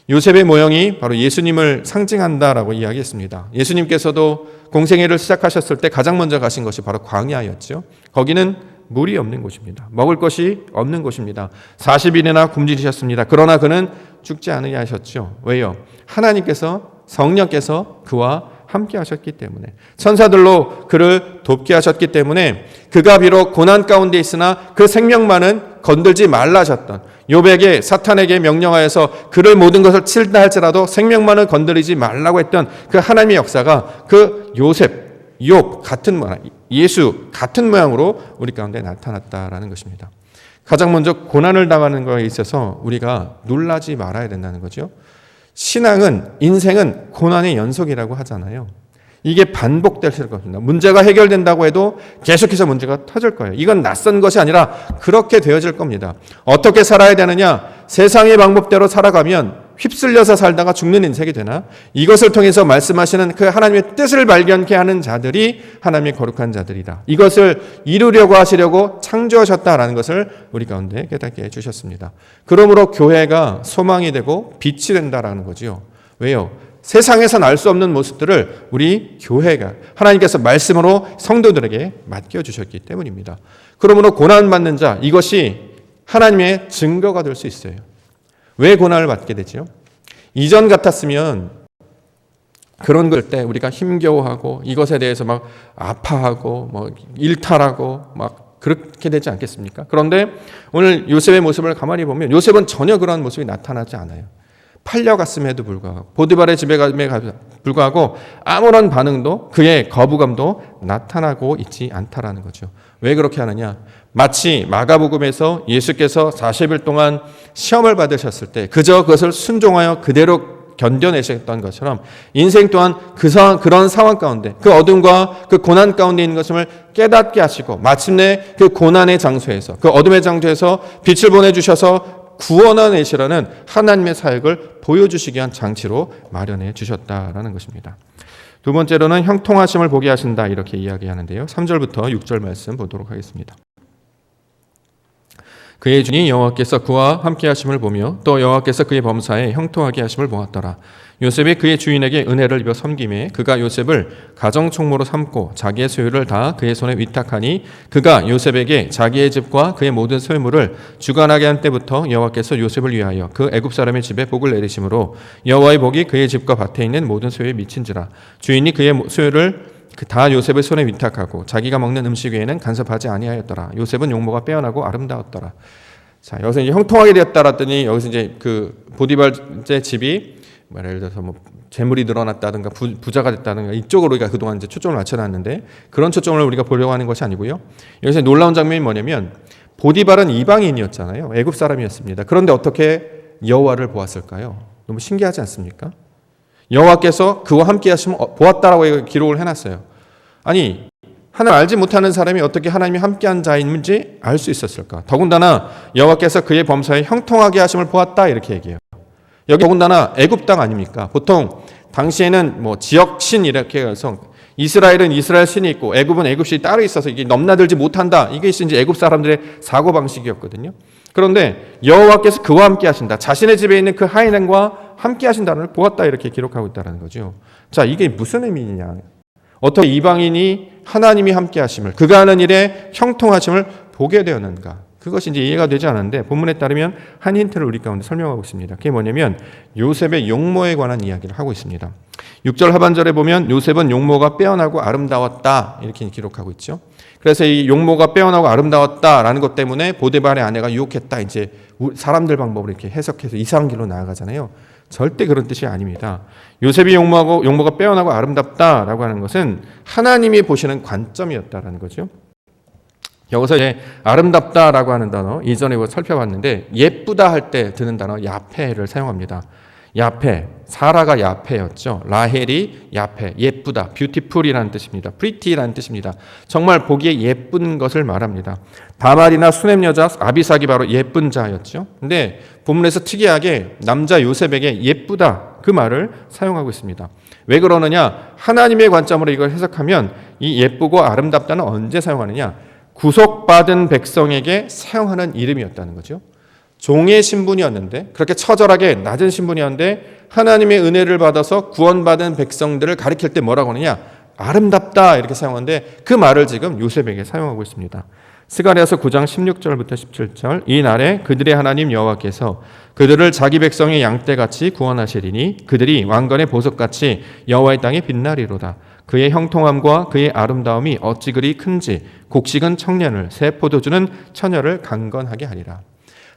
요셉의 모형이 바로 예수님을 상징한다라고 이야기했습니다. 예수님께서도 공생애를 시작하셨을 때 가장 먼저 가신 것이 바로 광야였죠. 거기는 물이 없는 곳입니다. 먹을 것이 없는 곳입니다. 40일이나 굶주리셨습니다. 그러나 그는 죽지 않으려 하셨죠. 왜요? 하나님께서, 성령께서 그와 함께 하셨기 때문에, 천사들로 그를 돕게 하셨기 때문에 그가 비록 고난 가운데 있으나 그 생명만은 건들지 말라 하셨던, 욥에게 사탄에게 명령하여서 그를 모든 것을 칠다 할지라도 생명만을 건드리지 말라고 했던 그 하나님의 역사가 그 요셉, 욥 같은 모양, 예수 같은 모양으로 우리 가운데 나타났다라는 것입니다. 가장 먼저 고난을 당하는 것에 있어서 우리가 놀라지 말아야 된다는 거죠. 신앙은, 인생은 고난의 연속이라고 하잖아요. 이게 반복될 겁니다. 문제가 해결된다고 해도 계속해서 문제가 터질 거예요. 이건 낯선 것이 아니라 그렇게 되어질 겁니다. 어떻게 살아야 되느냐? 세상의 방법대로 살아가면 휩쓸려서 살다가 죽는 인생이 되나? 이것을 통해서 말씀하시는 그 하나님의 뜻을 발견케 하는 자들이 하나님의 거룩한 자들이다. 이것을 이루려고 하시려고 창조하셨다라는 것을 우리 가운데 깨닫게 해주셨습니다. 그러므로 교회가 소망이 되고 빛이 된다라는 거지요. 왜요? 세상에선 알 수 없는 모습들을 우리 교회가 하나님께서 말씀으로 성도들에게 맡겨주셨기 때문입니다. 그러므로 고난받는 자, 이것이 하나님의 증거가 될 수 있어요. 왜 고난을 받게 되죠? 이전 같았으면 그런 걸 때 우리가 힘겨워하고 이것에 대해서 막 아파하고 뭐 일탈하고 막 그렇게 되지 않겠습니까? 그런데 오늘 요셉의 모습을 가만히 보면 요셉은 전혀 그런 모습이 나타나지 않아요. 팔려갔음에도 불구하고, 보디발의 집에 감에 불구하고 아무런 반응도, 그의 거부감도 나타나고 있지 않다라는 거죠. 왜 그렇게 하느냐? 마치 마가복음에서 예수께서 40일 동안 시험을 받으셨을 때 그저 그것을 순종하여 그대로 견뎌내셨던 것처럼 인생 또한 그런 상황 가운데, 그 어둠과 그 고난 가운데 있는 것을 깨닫게 하시고 마침내 그 고난의 장소에서, 그 어둠의 장소에서 빛을 보내주셔서 구원하내시라는 하나님의 사역을 보여주시기 위한 장치로 마련해 주셨다라는 것입니다. 두 번째로는 형통하심을 보게 하신다, 이렇게 이야기하는데요. 3절부터 6절 말씀 보도록 하겠습니다. 그의 주니 여호와께서 그와 함께 하심을 보며 또 여호와께서 그의 범사에 형통하게 하심을 보았더라. 요셉이 그의 주인에게 은혜를 입어 섬김에 그가 요셉을 가정총무로 삼고 자기의 소유를 다 그의 손에 위탁하니 그가 요셉에게 자기의 집과 그의 모든 소유물을 주관하게 한 때부터 여호와께서 요셉을 위하여 그 애굽 사람의 집에 복을 내리심으로 여호와의 복이 그의 집과 밭에 있는 모든 소유에 미친지라. 주인이 그의 소유를 다 요셉의 손에 위탁하고 자기가 먹는 음식 외에는 간섭하지 아니하였더라. 요셉은 용모가 빼어나고 아름다웠더라. 자, 여기서 이제 형통하게 되었다라더니 여기서 이제 그 보디발의 집이 예를 들어서 뭐 재물이 늘어났다든가 부자가 됐다든가 이쪽으로 우리가 그동안 이제 초점을 맞춰놨는데 그런 초점을 우리가 보려고 하는 것이 아니고요. 여기서 놀라운 장면이 뭐냐면 보디발은 이방인이었잖아요. 애굽 사람이었습니다. 그런데 어떻게 여호와를 보았을까요? 너무 신기하지 않습니까? 여호와께서 그와 함께 하시면 보았다라고 기록을 해놨어요. 아니, 하나님 알지 못하는 사람이 어떻게 하나님이 함께한 자인지 알 수 있었을까? 더군다나 여호와께서 그의 범사에 형통하게 하심을 보았다, 이렇게 얘기해요. 여기 더군다나 애굽 땅 아닙니까? 보통 당시에는 뭐 지역 신 이렇게 해서 이스라엘은 이스라엘 신이 있고 애굽은 애굽 신이 따로 있어서 이게 넘나들지 못한다. 이게 이제 애굽 사람들의 사고 방식이었거든요. 그런데 여호와께서 그와 함께 하신다. 자신의 집에 있는 그 하인과 함께 하신다는 걸 보았다, 이렇게 기록하고 있다는 거죠. 자, 이게 무슨 의미냐? 어떻게 이방인이 하나님이 함께 하심을, 그가 하는 일에 형통하심을 보게 되었는가? 그것이 이제 이해가 되지 않았는데 본문에 따르면 한 힌트를 우리 가운데 설명하고 있습니다. 그게 뭐냐면 요셉의 용모에 관한 이야기를 하고 있습니다. 6절 하반절에 보면 요셉은 용모가 빼어나고 아름다웠다, 이렇게 기록하고 있죠. 그래서 이 용모가 빼어나고 아름다웠다라는 것 때문에 보디발의 아내가 유혹했다, 이제 사람들 방법으로 이렇게 해석해서 이상한 길로 나아가잖아요. 절대 그런 뜻이 아닙니다. 요셉이 용모가 빼어나고 아름답다라고 하는 것은 하나님이 보시는 관점이었다라는 거죠. 여기서 이제 아름답다라고 하는 단어 이전에 살펴봤는데 예쁘다 할 때 드는 단어 야페를 사용합니다. 야페, 사라가 야페였죠. 라헬이 야페, 예쁘다, 뷰티풀이라는 뜻입니다. 프리티라는 뜻입니다. 정말 보기에 예쁜 것을 말합니다. 다말이나 수넴 여자 아비삭이 바로 예쁜 자였죠. 근데 본문에서 특이하게 남자 요셉에게 예쁘다 그 말을 사용하고 있습니다. 왜 그러느냐? 하나님의 관점으로 이걸 해석하면 이 예쁘고 아름답다는 언제 사용하느냐? 구속받은 백성에게 사용하는 이름이었다는 거죠. 종의 신분이었는데, 그렇게 처절하게 낮은 신분이었는데 하나님의 은혜를 받아서 구원받은 백성들을 가리킬 때 뭐라고 하느냐? 아름답다 이렇게 사용하는데 그 말을 지금 요셉에게 사용하고 있습니다. 스가랴서 9장 16절부터 17절 이 날에 그들의 하나님 여호와께서 그들을 자기 백성의 양떼같이 구원하시리니 그들이 왕건의 보석같이 여호와의 땅에 빛나리로다. 그의 형통함과 그의 아름다움이 어찌 그리 큰지 곡식은 청년을 새 포도주는 처녀를 강건하게 하리라.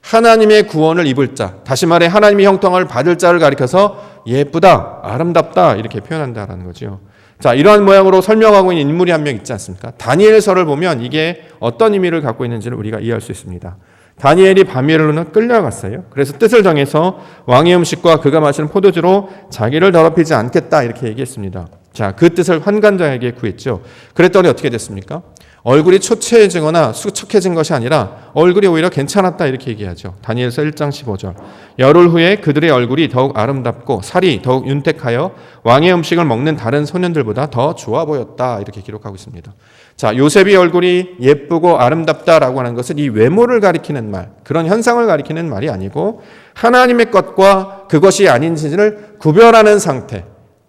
하나님의 구원을 입을 자, 다시 말해 하나님의 형통함을 받을 자를 가리켜서 예쁘다, 아름답다 이렇게 표현한다라는 거죠. 자, 이러한 모양으로 설명하고 있는 인물이 한 명 있지 않습니까? 다니엘서를 보면 이게 어떤 의미를 갖고 있는지를 우리가 이해할 수 있습니다. 다니엘이 바벨론으로 끌려갔어요. 그래서 뜻을 정해서 왕의 음식과 그가 마시는 포도주로 자기를 더럽히지 않겠다 이렇게 얘기했습니다. 자, 그 뜻을 환관장에게 구했죠. 그랬더니 어떻게 됐습니까? 얼굴이 초췌해지거나 수척해진 것이 아니라 얼굴이 오히려 괜찮았다 이렇게 얘기하죠. 다니엘서 1장 15절 열흘 후에 그들의 얼굴이 더욱 아름답고 살이 더욱 윤택하여 왕의 음식을 먹는 다른 소년들보다 더 좋아 보였다 이렇게 기록하고 있습니다. 자, 요셉의 얼굴이 예쁘고 아름답다라고 하는 것은 이 외모를 가리키는 말, 그런 현상을 가리키는 말이 아니고 하나님의 것과 그것이 아닌지를 구별하는 상태,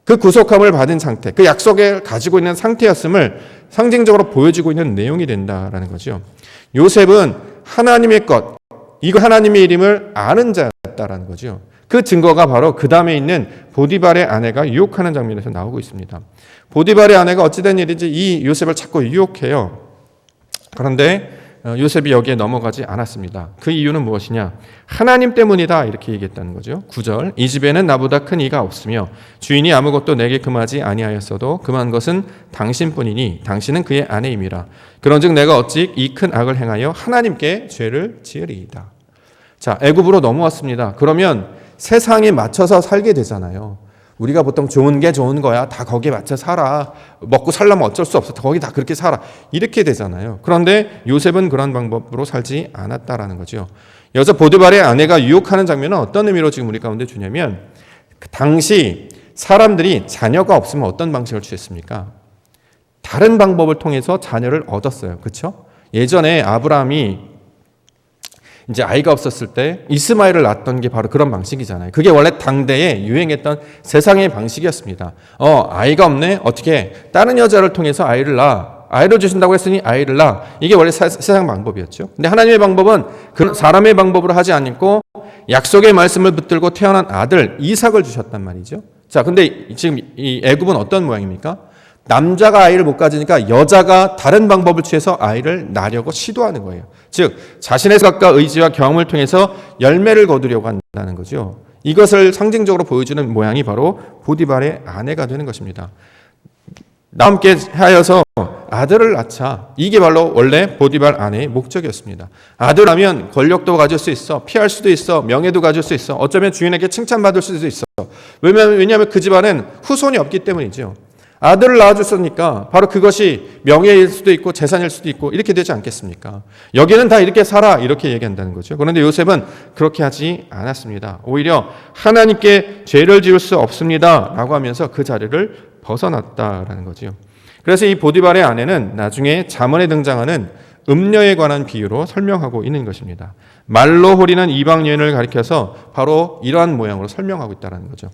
그 구속함을 받은 상태, 그 약속을 가지고 있는 상태였음을 상징적으로 보여주고 있는 내용이 된다라는 거죠. 요셉은 하나님의 것, 이거 하나님의 이름을 아는 자였다라는 거죠. 그 증거가 바로 그 다음에 있는 보디발의 아내가 유혹하는 장면에서 나오고 있습니다. 보디발의 아내가 어찌된 일인지 이 요셉을 자꾸 유혹해요. 그런데 요셉이 여기에 넘어가지 않았습니다. 그 이유는 무엇이냐? 하나님 때문이다 이렇게 얘기했다는 거죠. 9절 이 집에는 나보다 큰 이가 없으며 주인이 아무것도 내게 금하지 아니하였어도 금한 것은 당신뿐이니 당신은 그의 아내임이라. 그런즉 내가 어찌 이 큰 악을 행하여 하나님께 죄를 지으리이다. 자, 애굽으로 넘어왔습니다. 그러면 세상에 맞춰서 살게 되잖아요. 우리가 보통 좋은 게 좋은 거야. 다 거기에 맞춰 살아. 먹고 살려면 어쩔 수 없어. 거기 다 그렇게 살아. 이렇게 되잖아요. 그런데 요셉은 그런 방법으로 살지 않았다라는 거죠. 여기서 보디발의 아내가 유혹하는 장면은 어떤 의미로 지금 우리 가운데 주냐면 당시 사람들이 자녀가 없으면 어떤 방식을 취했습니까? 다른 방법을 통해서 자녀를 얻었어요. 그렇죠? 예전에 아브라함이 이제 아이가 없었을 때 이스마엘을 낳았던 게 바로 그런 방식이잖아요. 그게 원래 당대에 유행했던 세상의 방식이었습니다. 아이가 없네? 어떻게? 다른 여자를 통해서 아이를 낳아. 아이를 주신다고 했으니 아이를 낳아. 이게 원래 세상 방법이었죠. 근데 하나님의 방법은 그런 사람의 방법으로 하지 않고 약속의 말씀을 붙들고 태어난 아들 이삭을 주셨단 말이죠. 자, 근데 지금 이 애굽은 어떤 모양입니까? 남자가 아이를 못 가지니까 여자가 다른 방법을 취해서 아이를 낳으려고 시도하는 거예요. 즉 자신의 생각과 의지와 경험을 통해서 열매를 거두려고 한다는 거죠. 이것을 상징적으로 보여주는 모양이 바로 보디발의 아내가 되는 것입니다. 나와 함께 하여서 아들을 낳자. 이게 바로 원래 보디발 아내의 목적이었습니다. 아들 낳으면 권력도 가질 수 있어. 피할 수도 있어. 명예도 가질 수 있어. 어쩌면 주인에게 칭찬받을 수도 있어. 왜냐하면 그 집안은 후손이 없기 때문이죠. 아들을 낳아줬으니까 바로 그것이 명예일 수도 있고 재산일 수도 있고 이렇게 되지 않겠습니까? 여기는 다 이렇게 살아 이렇게 얘기한다는 거죠. 그런데 요셉은 그렇게 하지 않았습니다. 오히려 하나님께 죄를 지을 수 없습니다 라고 하면서 그 자리를 벗어났다라는 거죠. 그래서 이 보디발의 아내는 나중에 잠언에 등장하는 음녀에 관한 비유로 설명하고 있는 것입니다. 말로 호리는 이방 여인을 가리켜서 바로 이러한 모양으로 설명하고 있다는 거죠.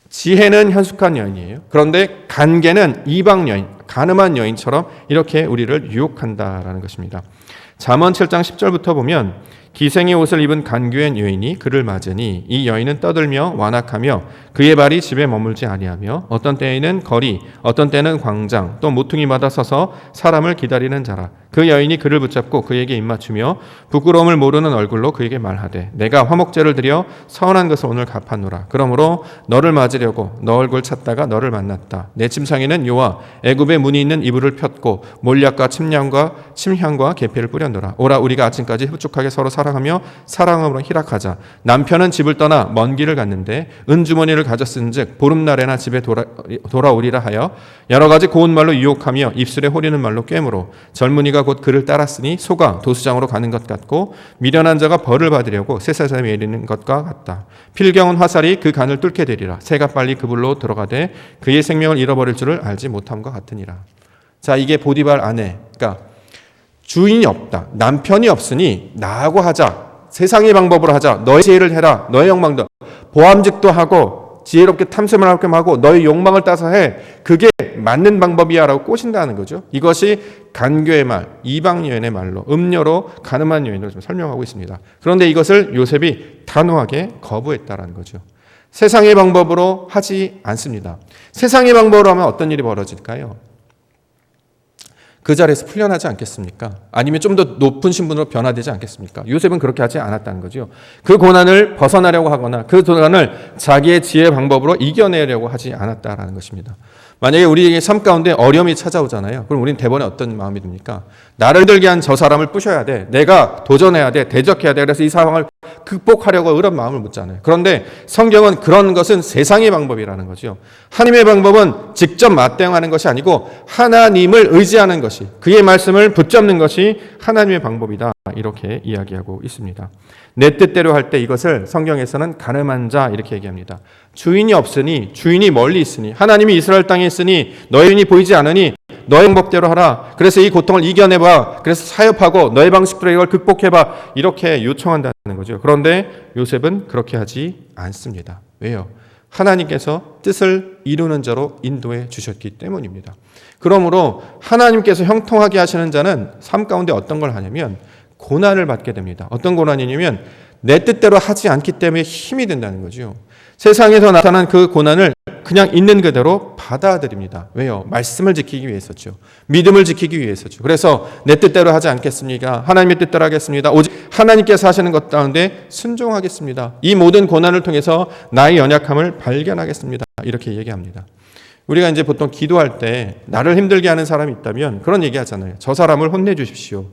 지혜는 현숙한 여인이에요. 그런데 간계는 이방 여인, 가늠한 여인처럼 이렇게 우리를 유혹한다라는 것입니다. 잠언 7장 10절부터 보면 기생의 옷을 입은 간교한 여인이 그를 맞으니 이 여인은 떠들며 완악하며 그의 발이 집에 머물지 아니하며 어떤 때에는 거리 어떤 때는 광장 또 모퉁이마다 서서 사람을 기다리는 자라. 그 여인이 그를 붙잡고 그에게 입맞추며 부끄러움을 모르는 얼굴로 그에게 말하되 내가 화목제를 드려 서운한 것을 오늘 갚았노라. 그러므로 너를 맞으려고 너 얼굴 찾다가 너를 만났다. 내 침상에는 요와 애굽의 문이 있는 이불을 폈고 몰약과 침향과 계피를 뿌렸노라. 오라 우리가 아침까지 흡족하게 서로 사랑하며 사랑으로 희락하자. 남편은 집을 떠나 먼 길을 갔는데 은주머니를 가졌은즉 보름날에나 집에 돌아오리라 하여 여러 가지 고운 말로 유혹하며 입술에 호리는 말로 꿰므로 젊은이가 곧 그를 따랐으니 소가 도수장으로 가는 것 같고 미련한 자가 벌을 받으려고 쇠사슬에 매이는 것과 같다. 필경은 화살이 그 간을 뚫게 되리라. 새가 빨리 그불로 들어가되 그의 생명을 잃어버릴 줄을 알지 못함과 같으니라. 자, 이게 보디발 아내, 그러니까 주인이 없다, 남편이 없으니 나하고 하자, 세상의 방법으로 하자, 너의 지혜를 해라, 너의 욕망도 보암직도 하고 지혜롭게 탐색을 하고 너의 욕망을 따서 해, 그게 맞는 방법이야 라고 꼬신다는 거죠. 이것이 간교의 말, 이방 여인의 말로 음료로 가늠한 여인을 좀 설명하고 있습니다. 그런데 이것을 요셉이 단호하게 거부했다라는 거죠. 세상의 방법으로 하지 않습니다. 세상의 방법으로 하면 어떤 일이 벌어질까요? 그 자리에서 풀려나지 않겠습니까? 아니면 좀 더 높은 신분으로 변화되지 않겠습니까? 요셉은 그렇게 하지 않았다는 거죠. 그 고난을 벗어나려고 하거나 그 고난을 자기의 지혜의 방법으로 이겨내려고 하지 않았다라는 것입니다. 만약에 우리에게 삶 가운데 어려움이 찾아오잖아요. 그럼 우리는 대번에 어떤 마음이 듭니까? 나를 들게 한 저 사람을 부셔야 돼. 내가 도전해야 돼. 대적해야 돼. 그래서 이 상황을 극복하려고 이런 마음을 묻잖아요. 그런데 성경은 그런 것은 세상의 방법이라는 거죠. 하나님의 방법은 직접 맞대응하는 것이 아니고 하나님을 의지하는 것이, 그의 말씀을 붙잡는 것이 하나님의 방법이다. 이렇게 이야기하고 있습니다. 내 뜻대로 할 때 이것을 성경에서는 가늠한 자 이렇게 얘기합니다. 주인이 없으니, 주인이 멀리 있으니, 하나님이 이스라엘 땅에 있으니 너의 주인이 보이지 않으니 너의 방법대로 하라. 그래서 이 고통을 이겨내봐. 그래서 사역하고 너의 방식대로 이걸 극복해봐. 이렇게 요청한다는 거죠. 그런데 요셉은 그렇게 하지 않습니다. 왜요? 하나님께서 뜻을 이루는 자로 인도해 주셨기 때문입니다. 그러므로 하나님께서 형통하게 하시는 자는 삶 가운데 어떤 걸 하냐면 고난을 받게 됩니다. 어떤 고난이냐면 내 뜻대로 하지 않기 때문에 힘이 된다는 거죠. 세상에서 나타난 그 고난을 그냥 있는 그대로 받아들입니다. 왜요? 말씀을 지키기 위해서죠. 믿음을 지키기 위해서죠. 그래서 내 뜻대로 하지 않겠습니까? 하나님의 뜻대로 하겠습니다. 오직 하나님께서 하시는 것 가운데 순종하겠습니다. 이 모든 고난을 통해서 나의 연약함을 발견하겠습니다. 이렇게 얘기합니다. 우리가 이제 보통 기도할 때 나를 힘들게 하는 사람이 있다면 그런 얘기 하잖아요. 저 사람을 혼내주십시오.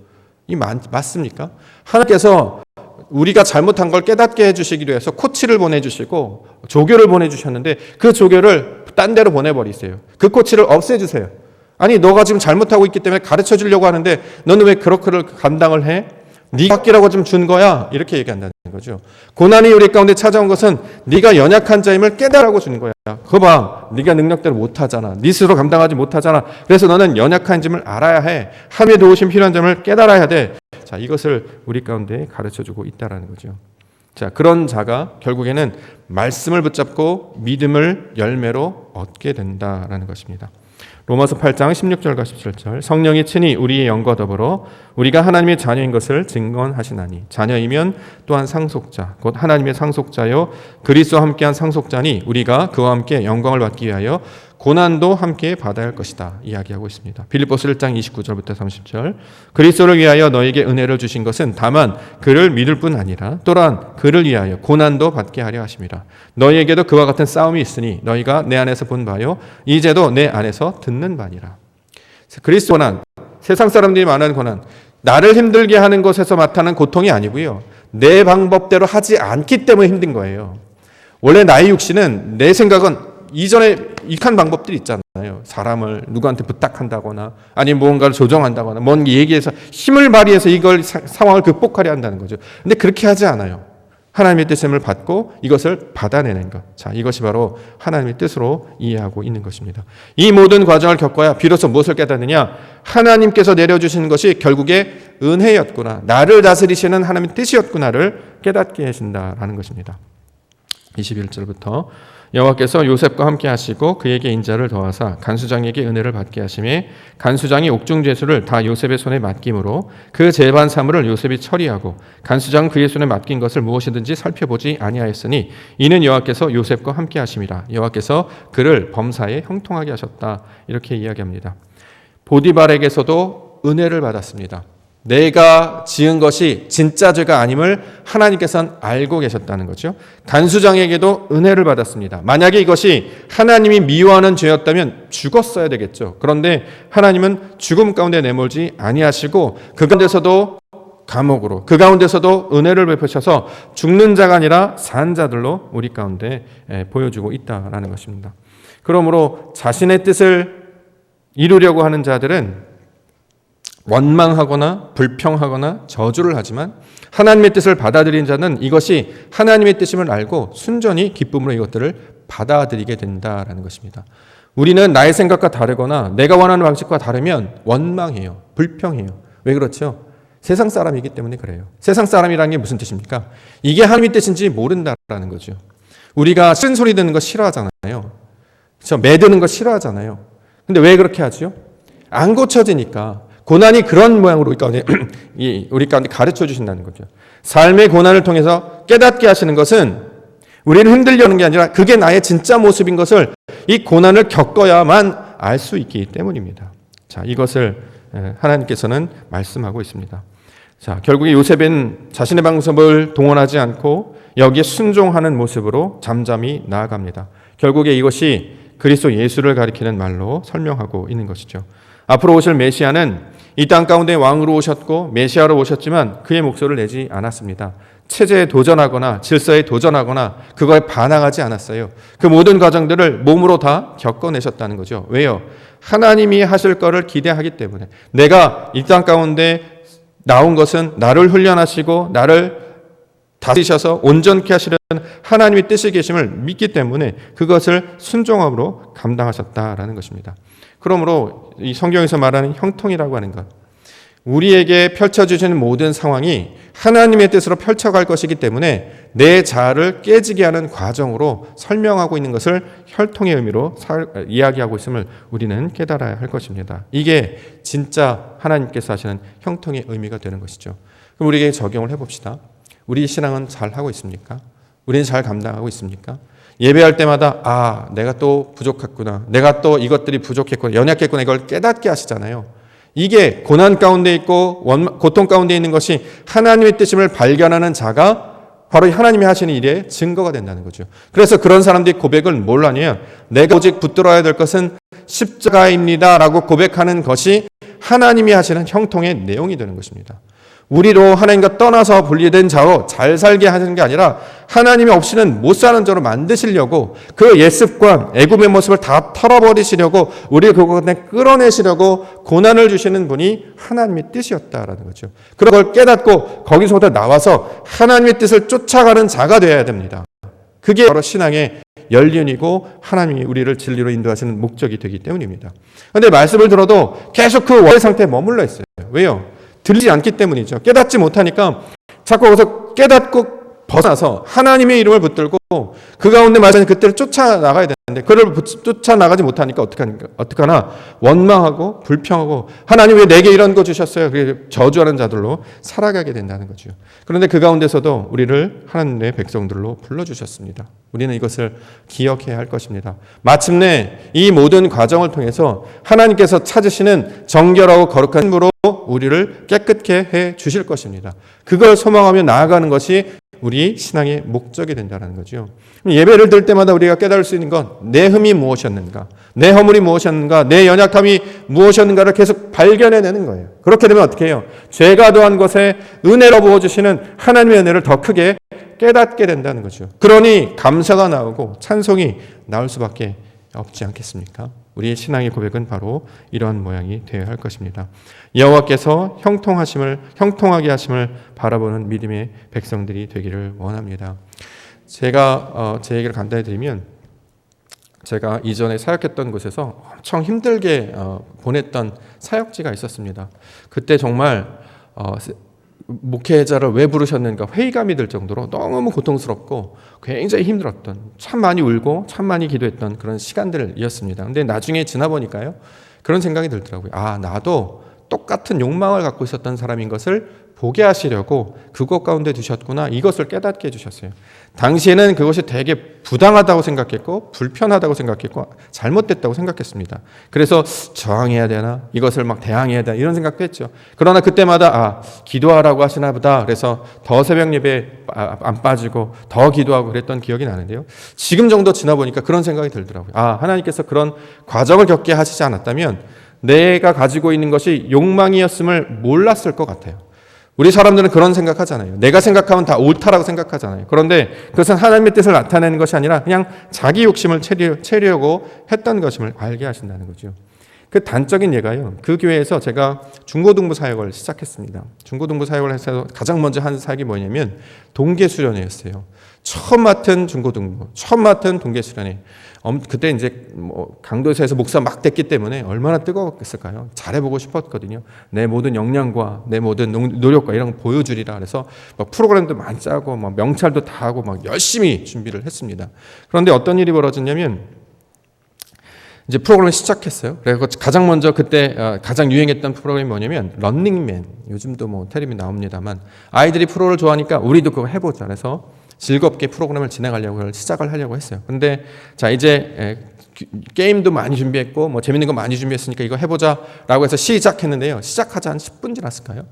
이 맞습니까? 하나님께서 우리가 잘못한 걸 깨닫게 해주시기로 해서 코치를 보내주시고 조교를 보내주셨는데 그 조교를 딴 데로 보내버리세요. 그 코치를 없애주세요. 아니 너가 지금 잘못하고 있기 때문에 가르쳐 주려고 하는데 너는 왜 그렇게 감당을 해? 네가 학기라고 좀 준 거야. 이렇게 얘기한다는 거죠. 고난이 우리 가운데 찾아온 것은 네가 연약한 자임을 깨달으라고 주는 거야. 그거 봐. 네가 능력대로 못하잖아. 네 스스로 감당하지 못하잖아. 그래서 너는 연약한 점을 알아야 해. 하나님의 도우심 필요한 점을 깨달아야 돼. 자, 이것을 우리 가운데 가르쳐주고 있다라는 거죠. 자, 그런 자가 결국에는 말씀을 붙잡고 믿음을 열매로 얻게 된다라는 것입니다. 로마서 8장 16절과 17절 성령이 친히 우리의 영과 더불어 우리가 하나님의 자녀인 것을 증언하시나니 자녀이면 또한 상속자 곧 하나님의 상속자요 그리스도와 함께한 상속자니 우리가 그와 함께 영광을 받기 위하여 고난도 함께 받아야 할 것이다 이야기하고 있습니다. 빌립보서 1장 29절부터 30절 그리스도를 위하여 너에게 은혜를 주신 것은 다만 그를 믿을 뿐 아니라 또한 그를 위하여 고난도 받게 하려 하심이라. 너희에게도 그와 같은 싸움이 있으니 너희가 내 안에서 본 바요 이제도 내 안에서 듣는 바니라. 그리스도 고난, 세상 사람들이 말하는 고난, 나를 힘들게 하는 것에서 나타나는 고통이 아니고요. 내 방법대로 하지 않기 때문에 힘든 거예요. 원래 나의 육신은 내 생각은 이전에 익한 방법들이 있잖아요. 사람을 누구한테 부탁한다거나 아니면 무언가를 조정한다거나 뭔 얘기해서 힘을 발휘해서 이걸 상황을 극복하려 한다는 거죠. 근데 그렇게 하지 않아요. 하나님의 뜻을 받고 이것을 받아내는 것. 자, 이것이 바로 하나님의 뜻으로 이해하고 있는 것입니다. 이 모든 과정을 겪어야 비로소 무엇을 깨닫느냐? 하나님께서 내려주시는 것이 결국에 은혜였구나. 나를 다스리시는 하나님의 뜻이었구나를 깨닫게 하신다라는 것입니다. 21절부터 여호와께서 요셉과 함께 하시고 그에게 인자를 더하사 간수장에게 은혜를 받게 하심에 간수장이 옥중 죄수를 다 요셉의 손에 맡김으로 그 재반 사물을 요셉이 처리하고 간수장 그의 손에 맡긴 것을 무엇이든지 살펴보지 아니하였으니 이는 여호와께서 요셉과 함께 하심이라. 여호와께서 그를 범사에 형통하게 하셨다. 이렇게 이야기합니다. 보디발에게서도 은혜를 받았습니다. 내가 지은 것이 진짜 죄가 아님을 하나님께서는 알고 계셨다는 거죠. 간수장에게도 은혜를 받았습니다. 만약에 이것이 하나님이 미워하는 죄였다면 죽었어야 되겠죠. 그런데 하나님은 죽음 가운데 내몰지 아니하시고 그 가운데서도 감옥으로, 그 가운데서도 은혜를 베푸셔서 죽는 자가 아니라 산 자들로 우리 가운데 보여주고 있다라는 것입니다. 그러므로 자신의 뜻을 이루려고 하는 자들은 원망하거나 불평하거나 저주를 하지만 하나님의 뜻을 받아들인 자는 이것이 하나님의 뜻임을 알고 순전히 기쁨으로 이것들을 받아들이게 된다라는 것입니다. 우리는 나의 생각과 다르거나 내가 원하는 방식과 다르면 원망해요. 불평해요. 왜 그렇죠? 세상 사람이기 때문에 그래요. 세상 사람이라는 게 무슨 뜻입니까? 이게 하나님의 뜻인지 모른다라는 거죠. 우리가 싫은 소리 듣는 거 싫어하잖아요. 그렇죠? 매드는 거 싫어하잖아요. 근데 왜 그렇게 하죠? 안 고쳐지니까. 고난이 그런 모양으로 우리 가운데 가르쳐 주신다는 거죠. 삶의 고난을 통해서 깨닫게 하시는 것은 우리를 흔들려는 게 아니라 그게 나의 진짜 모습인 것을 이 고난을 겪어야만 알 수 있기 때문입니다. 자, 이것을 하나님께서는 말씀하고 있습니다. 자, 결국에 요셉은 자신의 방법을 동원하지 않고 여기에 순종하는 모습으로 잠잠히 나아갑니다. 결국에 이것이 그리스도 예수를 가리키는 말로 설명하고 있는 것이죠. 앞으로 오실 메시아는 이 땅 가운데 왕으로 오셨고 메시아로 오셨지만 그의 목소리를 내지 않았습니다. 체제에 도전하거나 질서에 도전하거나 그거에 반항하지 않았어요. 그 모든 과정들을 몸으로 다 겪어내셨다는 거죠. 왜요? 하나님이 하실 거를 기대하기 때문에. 내가 이 땅 가운데 나온 것은 나를 훈련하시고 나를 다스리셔서 온전케 하시는 하나님의 뜻이 계심을 믿기 때문에 그것을 순종함으로 감당하셨다라는 것입니다. 그러므로 이 성경에서 말하는 형통이라고 하는 것, 우리에게 펼쳐주시는 모든 상황이 하나님의 뜻으로 펼쳐갈 것이기 때문에 내 자아를 깨지게 하는 과정으로 설명하고 있는 것을 혈통의 의미로 이야기하고 있음을 우리는 깨달아야 할 것입니다. 이게 진짜 하나님께서 하시는 형통의 의미가 되는 것이죠. 그럼 우리에게 적용을 해봅시다. 우리 신앙은 잘 하고 있습니까? 우리는 잘 감당하고 있습니까? 예배할 때마다 내가 또 부족했구나. 내가 또 이것들이 부족했구나. 연약했구나. 이걸 깨닫게 하시잖아요. 이게 고난 가운데 있고 고통 가운데 있는 것이 하나님의 뜻임을 발견하는 자가 바로 하나님이 하시는 일의 증거가 된다는 거죠. 그래서 그런 사람들이 고백을 뭘 하냐면 내가 오직 붙들어야 될 것은 십자가입니다 라고 고백하는 것이 하나님이 하시는 형통의 내용이 되는 것입니다. 우리로 하나님과 떠나서 분리된 자로 잘 살게 하는 게 아니라 하나님이 없이는 못 사는 자로 만드시려고 그 옛습관, 애굽의 모습을 다 털어버리시려고 우리를 그곳에 끌어내시려고 고난을 주시는 분이 하나님의 뜻이었다라는 거죠. 그런 걸 깨닫고 거기서부터 나와서 하나님의 뜻을 쫓아가는 자가 되어야 됩니다. 그게 바로 신앙의 연륜이고 하나님이 우리를 진리로 인도하시는 목적이 되기 때문입니다. 그런데 말씀을 들어도 계속 그 원래 상태에 머물러 있어요. 왜요? 들리지 않기 때문이죠. 깨닫지 못하니까 자꾸 거기서 깨닫고 벗어나서 하나님의 이름을 붙들고 그 가운데 말하는 그때를 쫓아나가야 되는데 그를 쫓아나가지 못하니까 어떡하나 원망하고 불평하고 하나님 왜 내게 이런 거 주셨어요? 그게 저주하는 자들로 살아가게 된다는 거죠. 그런데 그 가운데서도 우리를 하나님의 백성들로 불러주셨습니다. 우리는 이것을 기억해야 할 것입니다. 마침내 이 모든 과정을 통해서 하나님께서 찾으시는 정결하고 거룩한 힘으로 우리를 깨끗게 해 주실 것입니다. 그걸 소망하며 나아가는 것이 우리 신앙의 목적이 된다는 거죠. 예배를 드릴 때마다 우리가 깨달을 수 있는 건 내 흠이 무엇이었는가, 내 허물이 무엇이었는가, 내 연약함이 무엇이었는가를 계속 발견해내는 거예요. 그렇게 되면 어떻게 해요? 죄가 더한 것에 은혜로 부어주시는 하나님의 은혜를 더 크게 깨닫게 된다는 거죠. 그러니 감사가 나오고 찬송이 나올 수밖에 없지 않겠습니까? 우리의 신앙의 고백은 바로 이러한 모양이 되어야 할 것입니다. 여호와께서 형통하게 하심을 바라보는 믿음의 백성들이 되기를 원합니다. 제가 제 얘기를 간단히 드리면 제가 이전에 사역했던 곳에서 엄청 힘들게 보냈던 사역지가 있었습니다. 그때 정말 목회자를 왜 부르셨는가 회의감이 들 정도로 너무 고통스럽고 굉장히 힘들었던, 참 많이 울고 참 많이 기도했던 그런 시간들이었습니다. 근데 나중에 지나 보니까요, 그런 생각이 들더라고요. 아, 나도 똑같은 욕망을 갖고 있었던 사람인 것을 보게 하시려고 그것 가운데 두셨구나, 이것을 깨닫게 해주셨어요. 당시에는 그것이 되게 부당하다고 생각했고 불편하다고 생각했고 잘못됐다고 생각했습니다. 그래서 저항해야 되나, 이것을 막 대항해야 되나, 이런 생각도 했죠. 그러나 그때마다 기도하라고 하시나 보다, 그래서 더 새벽 예배 안 빠지고 더 기도하고 그랬던 기억이 나는데요, 지금 정도 지나 보니까 그런 생각이 들더라고요. 하나님께서 그런 과정을 겪게 하시지 않았다면 내가 가지고 있는 것이 욕망이었음을 몰랐을 것 같아요. 우리 사람들은 그런 생각하잖아요. 내가 생각하면 다 옳다라고 생각하잖아요. 그런데 그것은 하나님의 뜻을 나타내는 것이 아니라 그냥 자기 욕심을 채려고 했던 것임을 알게 하신다는 거죠. 그 단적인 예가요, 그 교회에서 제가 중고등부 사역을 시작했습니다. 중고등부 사역을 해서 가장 먼저 한 사역이 뭐냐면 동계수련회였어요. 처음 맡은 중고등부, 처음 맡은 동계수련회. 그때 이제 강도에서 목사 막 됐기 때문에 얼마나 뜨거웠을까요? 잘해보고 싶었거든요. 내 모든 역량과 내 모든 노력과 이런 거 보여주리라. 그래서 막 프로그램도 많이 짜고 막 명찰도 다 하고 막 열심히 준비를 했습니다. 그런데 어떤 일이 벌어졌냐면 이제 프로그램을 시작했어요. 그래서 가장 먼저 그때 가장 유행했던 프로그램이 뭐냐면 런닝맨. 요즘도 뭐 텔레비 나옵니다만 아이들이 프로를 좋아하니까 우리도 그거 해보자. 그래서 즐겁게 프로그램을 진행하려고 시작을 하려고 했어요. 근데 자, 이제 게임도 많이 준비했고 뭐 재밌는 거 많이 준비했으니까 이거 해보자라고 해서 시작했는데요. 시작하자 한 10분 지났을까요?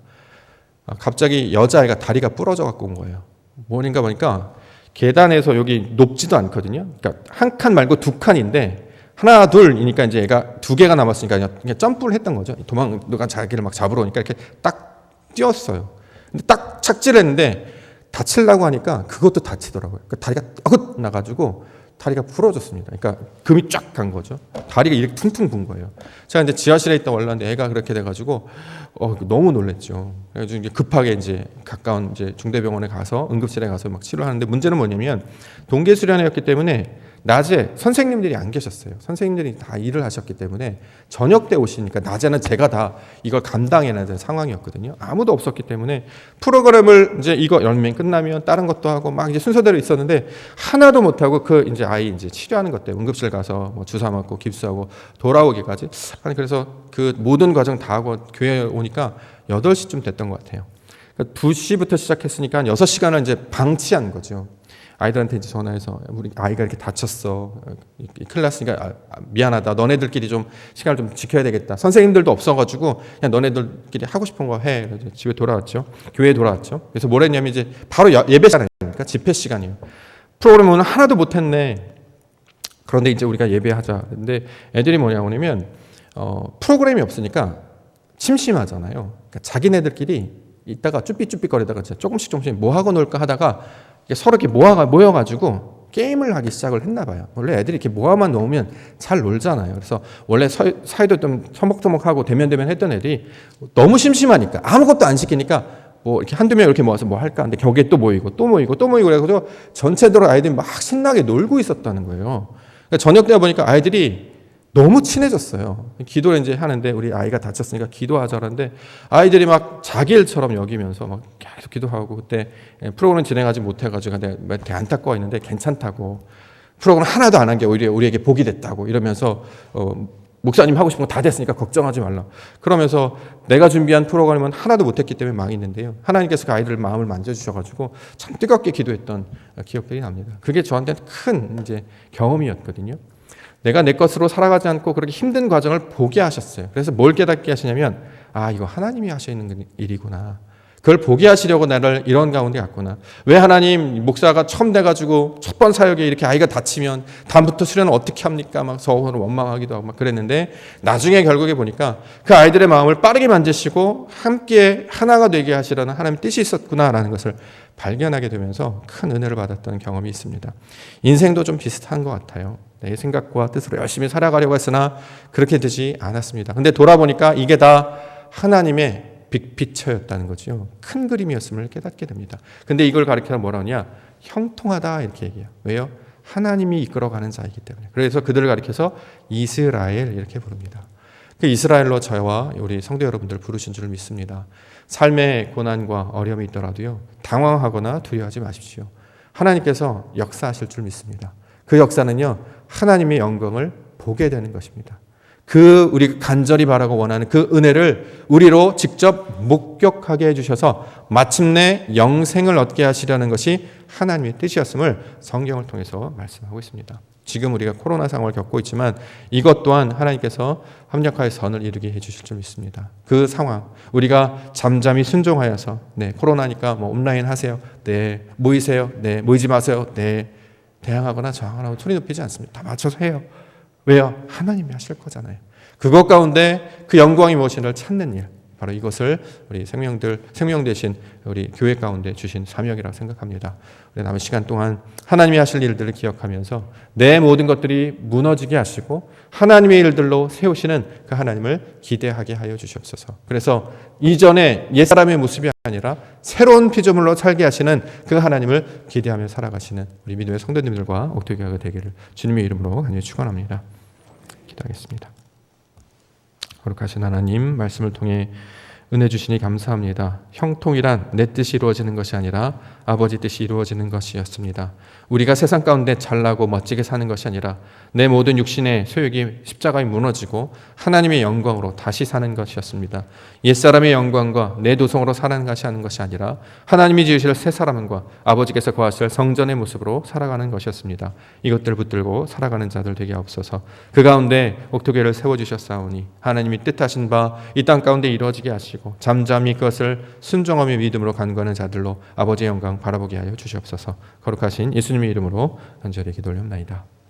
갑자기 여자아이가 다리가 부러져 갖고 온 거예요. 뭐인가 보니까 계단에서 여기 높지도 않거든요. 그러니까 한 칸 말고 두 칸인데 하나 둘이니까 이제 얘가 두 개가 남았으니까 그냥 점프를 했던 거죠. 누가 자기를 막 잡으러 오니까 이렇게 딱 뛰었어요. 근데 딱 착지했는데 다치려고 하니까 그것도 다치더라고요. 그러니까 다리가 떡 나가지고 다리가 부러졌습니다. 그러니까 금이 쫙 간 거죠. 다리가 이렇게 퉁퉁 분 거예요. 제가 이제 지하실에 있다 올랐는데 애가 그렇게 돼가지고 너무 놀랬죠. 그래서 이제 급하게 이제 가까운 이제 중대병원에 가서 응급실에 가서 막 치료하는데, 문제는 뭐냐면 동계수련회였기 때문에 낮에 선생님들이 안 계셨어요. 선생님들이 다 일을 하셨기 때문에 저녁 때 오시니까 낮에는 제가 다 이걸 감당해야 되는 상황이었거든요. 아무도 없었기 때문에 프로그램을 이제 이거 연맹 끝나면 다른 것도 하고 막 이제 순서대로 있었는데 하나도 못 하고 그 이제 아이 이제 치료하는 것 때문에 응급실 가서 뭐 주사 맞고 깁스하고 돌아오기까지, 아니 그래서 그 모든 과정 다 하고 교회에 오니까 8시쯤 됐던 것 같아요. 그러니까 2시부터 시작했으니까 한 6시간을 이제 방치한 거죠. 아이들한테 이제 전화해서 우리 아이가 이렇게 다쳤어. 큰일 났으니까 미안하다. 너네들끼리 좀 시간을 좀 지켜야 되겠다. 선생님들도 없어가지고 그냥 너네들끼리 하고 싶은 거 해. 그래서 집에 돌아왔죠. 교회에 돌아왔죠. 그래서 뭘 했냐면 이제 바로 예배 시간이니까 집회 시간이에요. 프로그램은 하나도 못했네. 그런데 이제 우리가 예배하자. 근데 애들이 뭐냐고 하면 프로그램이 없으니까 심심하잖아요. 그러니까 자기네들끼리 이따가 쭈삣쭈삣거리다가 조금씩 뭐 하고 놀까 하다가 서로 이렇게 모여가지고 게임을 하기 시작을 했나 봐요. 원래 애들이 이렇게 모아만 놓으면 잘 놀잖아요. 그래서 원래 사이도 좀 서먹서먹하고 대면대면 했던 애들이 너무 심심하니까 아무것도 안 시키니까 뭐 이렇게 한두 명 이렇게 모아서 뭐 할까 하는데 거기에 또 모이고 그래서 전체적으로 아이들이 막 신나게 놀고 있었다는 거예요. 그러니까 저녁 때 보니까 아이들이 너무 친해졌어요. 기도를 이제 하는데 우리 아이가 다쳤으니까 기도하자는데 아이들이 막 자기 일처럼 여기면서 막 계속 기도하고, 그때 프로그램 진행하지 못해가지고 내가 되게 안타까워 있는데 괜찮다고, 프로그램 하나도 안 한 게 오히려 우리에게 복이 됐다고 이러면서 목사님 하고 싶은 거 다 됐으니까 걱정하지 말라. 그러면서 내가 준비한 프로그램은 하나도 못했기 때문에 망했는데요. 하나님께서 그 아이들 마음을 만져주셔가지고 참 뜨겁게 기도했던 기억들이 납니다. 그게 저한테는 큰 이제 경험이었거든요. 내가 내 것으로 살아가지 않고 그렇게 힘든 과정을 보게 하셨어요. 그래서 뭘 깨닫게 하시냐면 이거 하나님이 하시는 일이구나. 그걸 보게 하시려고 나를 이런 가운데 갔구나. 왜 하나님, 목사가 처음 돼가지고 첫 번 사역에 이렇게 아이가 다치면 다음부터 수련을 어떻게 합니까? 막 서로 원망하기도 하고 막 그랬는데, 나중에 결국에 보니까 그 아이들의 마음을 빠르게 만지시고 함께 하나가 되게 하시라는 하나님의 뜻이 있었구나라는 것을 발견하게 되면서 큰 은혜를 받았던 경험이 있습니다. 인생도 좀 비슷한 것 같아요. 내 생각과 뜻으로 열심히 살아가려고 했으나 그렇게 되지 않았습니다. 근데 돌아보니까 이게 다 하나님의 빅피처였다는 거죠. 큰 그림이었음을 깨닫게 됩니다. 근데 이걸 가리켜 뭐라 하냐? 형통하다 이렇게 얘기해요. 왜요? 하나님이 이끌어가는 자이기 때문에. 그래서 그들을 가리켜서 이스라엘 이렇게 부릅니다. 그 이스라엘로 저와 우리 성도 여러분들 부르신 줄 믿습니다. 삶의 고난과 어려움이 있더라도요, 당황하거나 두려워하지 마십시오. 하나님께서 역사하실 줄 믿습니다. 그 역사는요, 하나님의 영광을 보게 되는 것입니다. 우리 간절히 바라고 원하는 그 은혜를 우리로 직접 목격하게 해주셔서 마침내 영생을 얻게 하시려는 것이 하나님의 뜻이었음을 성경을 통해서 말씀하고 있습니다. 지금 우리가 코로나 상황을 겪고 있지만 이것 또한 하나님께서 합력하여 선을 이루게 해주실 줄 믿습니다. 그 상황, 우리가 잠잠히 순종하여서, 네, 코로나니까 온라인 하세요. 네, 모이세요. 네, 모이지 마세요. 네, 대항하거나 저항하거나 소리 높이지 않습니다. 다 맞춰서 해요. 왜요? 하나님이 하실 거잖아요. 그것 가운데 그 영광이 무엇인가를 찾는 일, 바로 이것을 우리 생명 대신 우리 교회 가운데 주신 사명이라고 생각합니다. 우리 남은 시간 동안 하나님이 하실 일들을 기억하면서 내 모든 것들이 무너지게 하시고 하나님의 일들로 세우시는 그 하나님을 기대하게 하여 주시옵소서. 그래서 이전에 옛사람의 모습이 아니라 새로운 피조물로 살게 하시는 그 하나님을 기대하며 살아가시는 우리 믿음의 성도님들과 옥토교회가 되기를 주님의 이름으로 간절히 축원합니다. 기도하겠습니다. 거룩하신 하나님, 말씀을 통해 은혜 주시니 감사합니다. 형통이란 내 뜻이 이루어지는 것이 아니라 아버지 뜻이 이루어지는 것이었습니다. 우리가 세상 가운데 잘나고 멋지게 사는 것이 아니라 내 모든 육신의 소욕이 십자가에 무너지고 하나님의 영광으로 다시 사는 것이었습니다. 옛사람의 영광과 내 도성으로 살아가는 것이 아니라 하나님이 지으실 새 사람과 아버지께서 거하실 성전의 모습으로 살아가는 것이었습니다. 이것들을 붙들고 살아가는 자들 되게 하옵소서. 그 가운데 옥토교회를 세워주셨사오니 하나님이 뜻하신 바 이 땅 가운데 이루어지게 하시고 잠잠히 그것을 순종하며 믿음으로 간구하는 자들로 아버지의 영광 바라보게 하여 주시옵소서. 거룩하신 예수님의 이름으로 간절히 기도 올려옵나이다.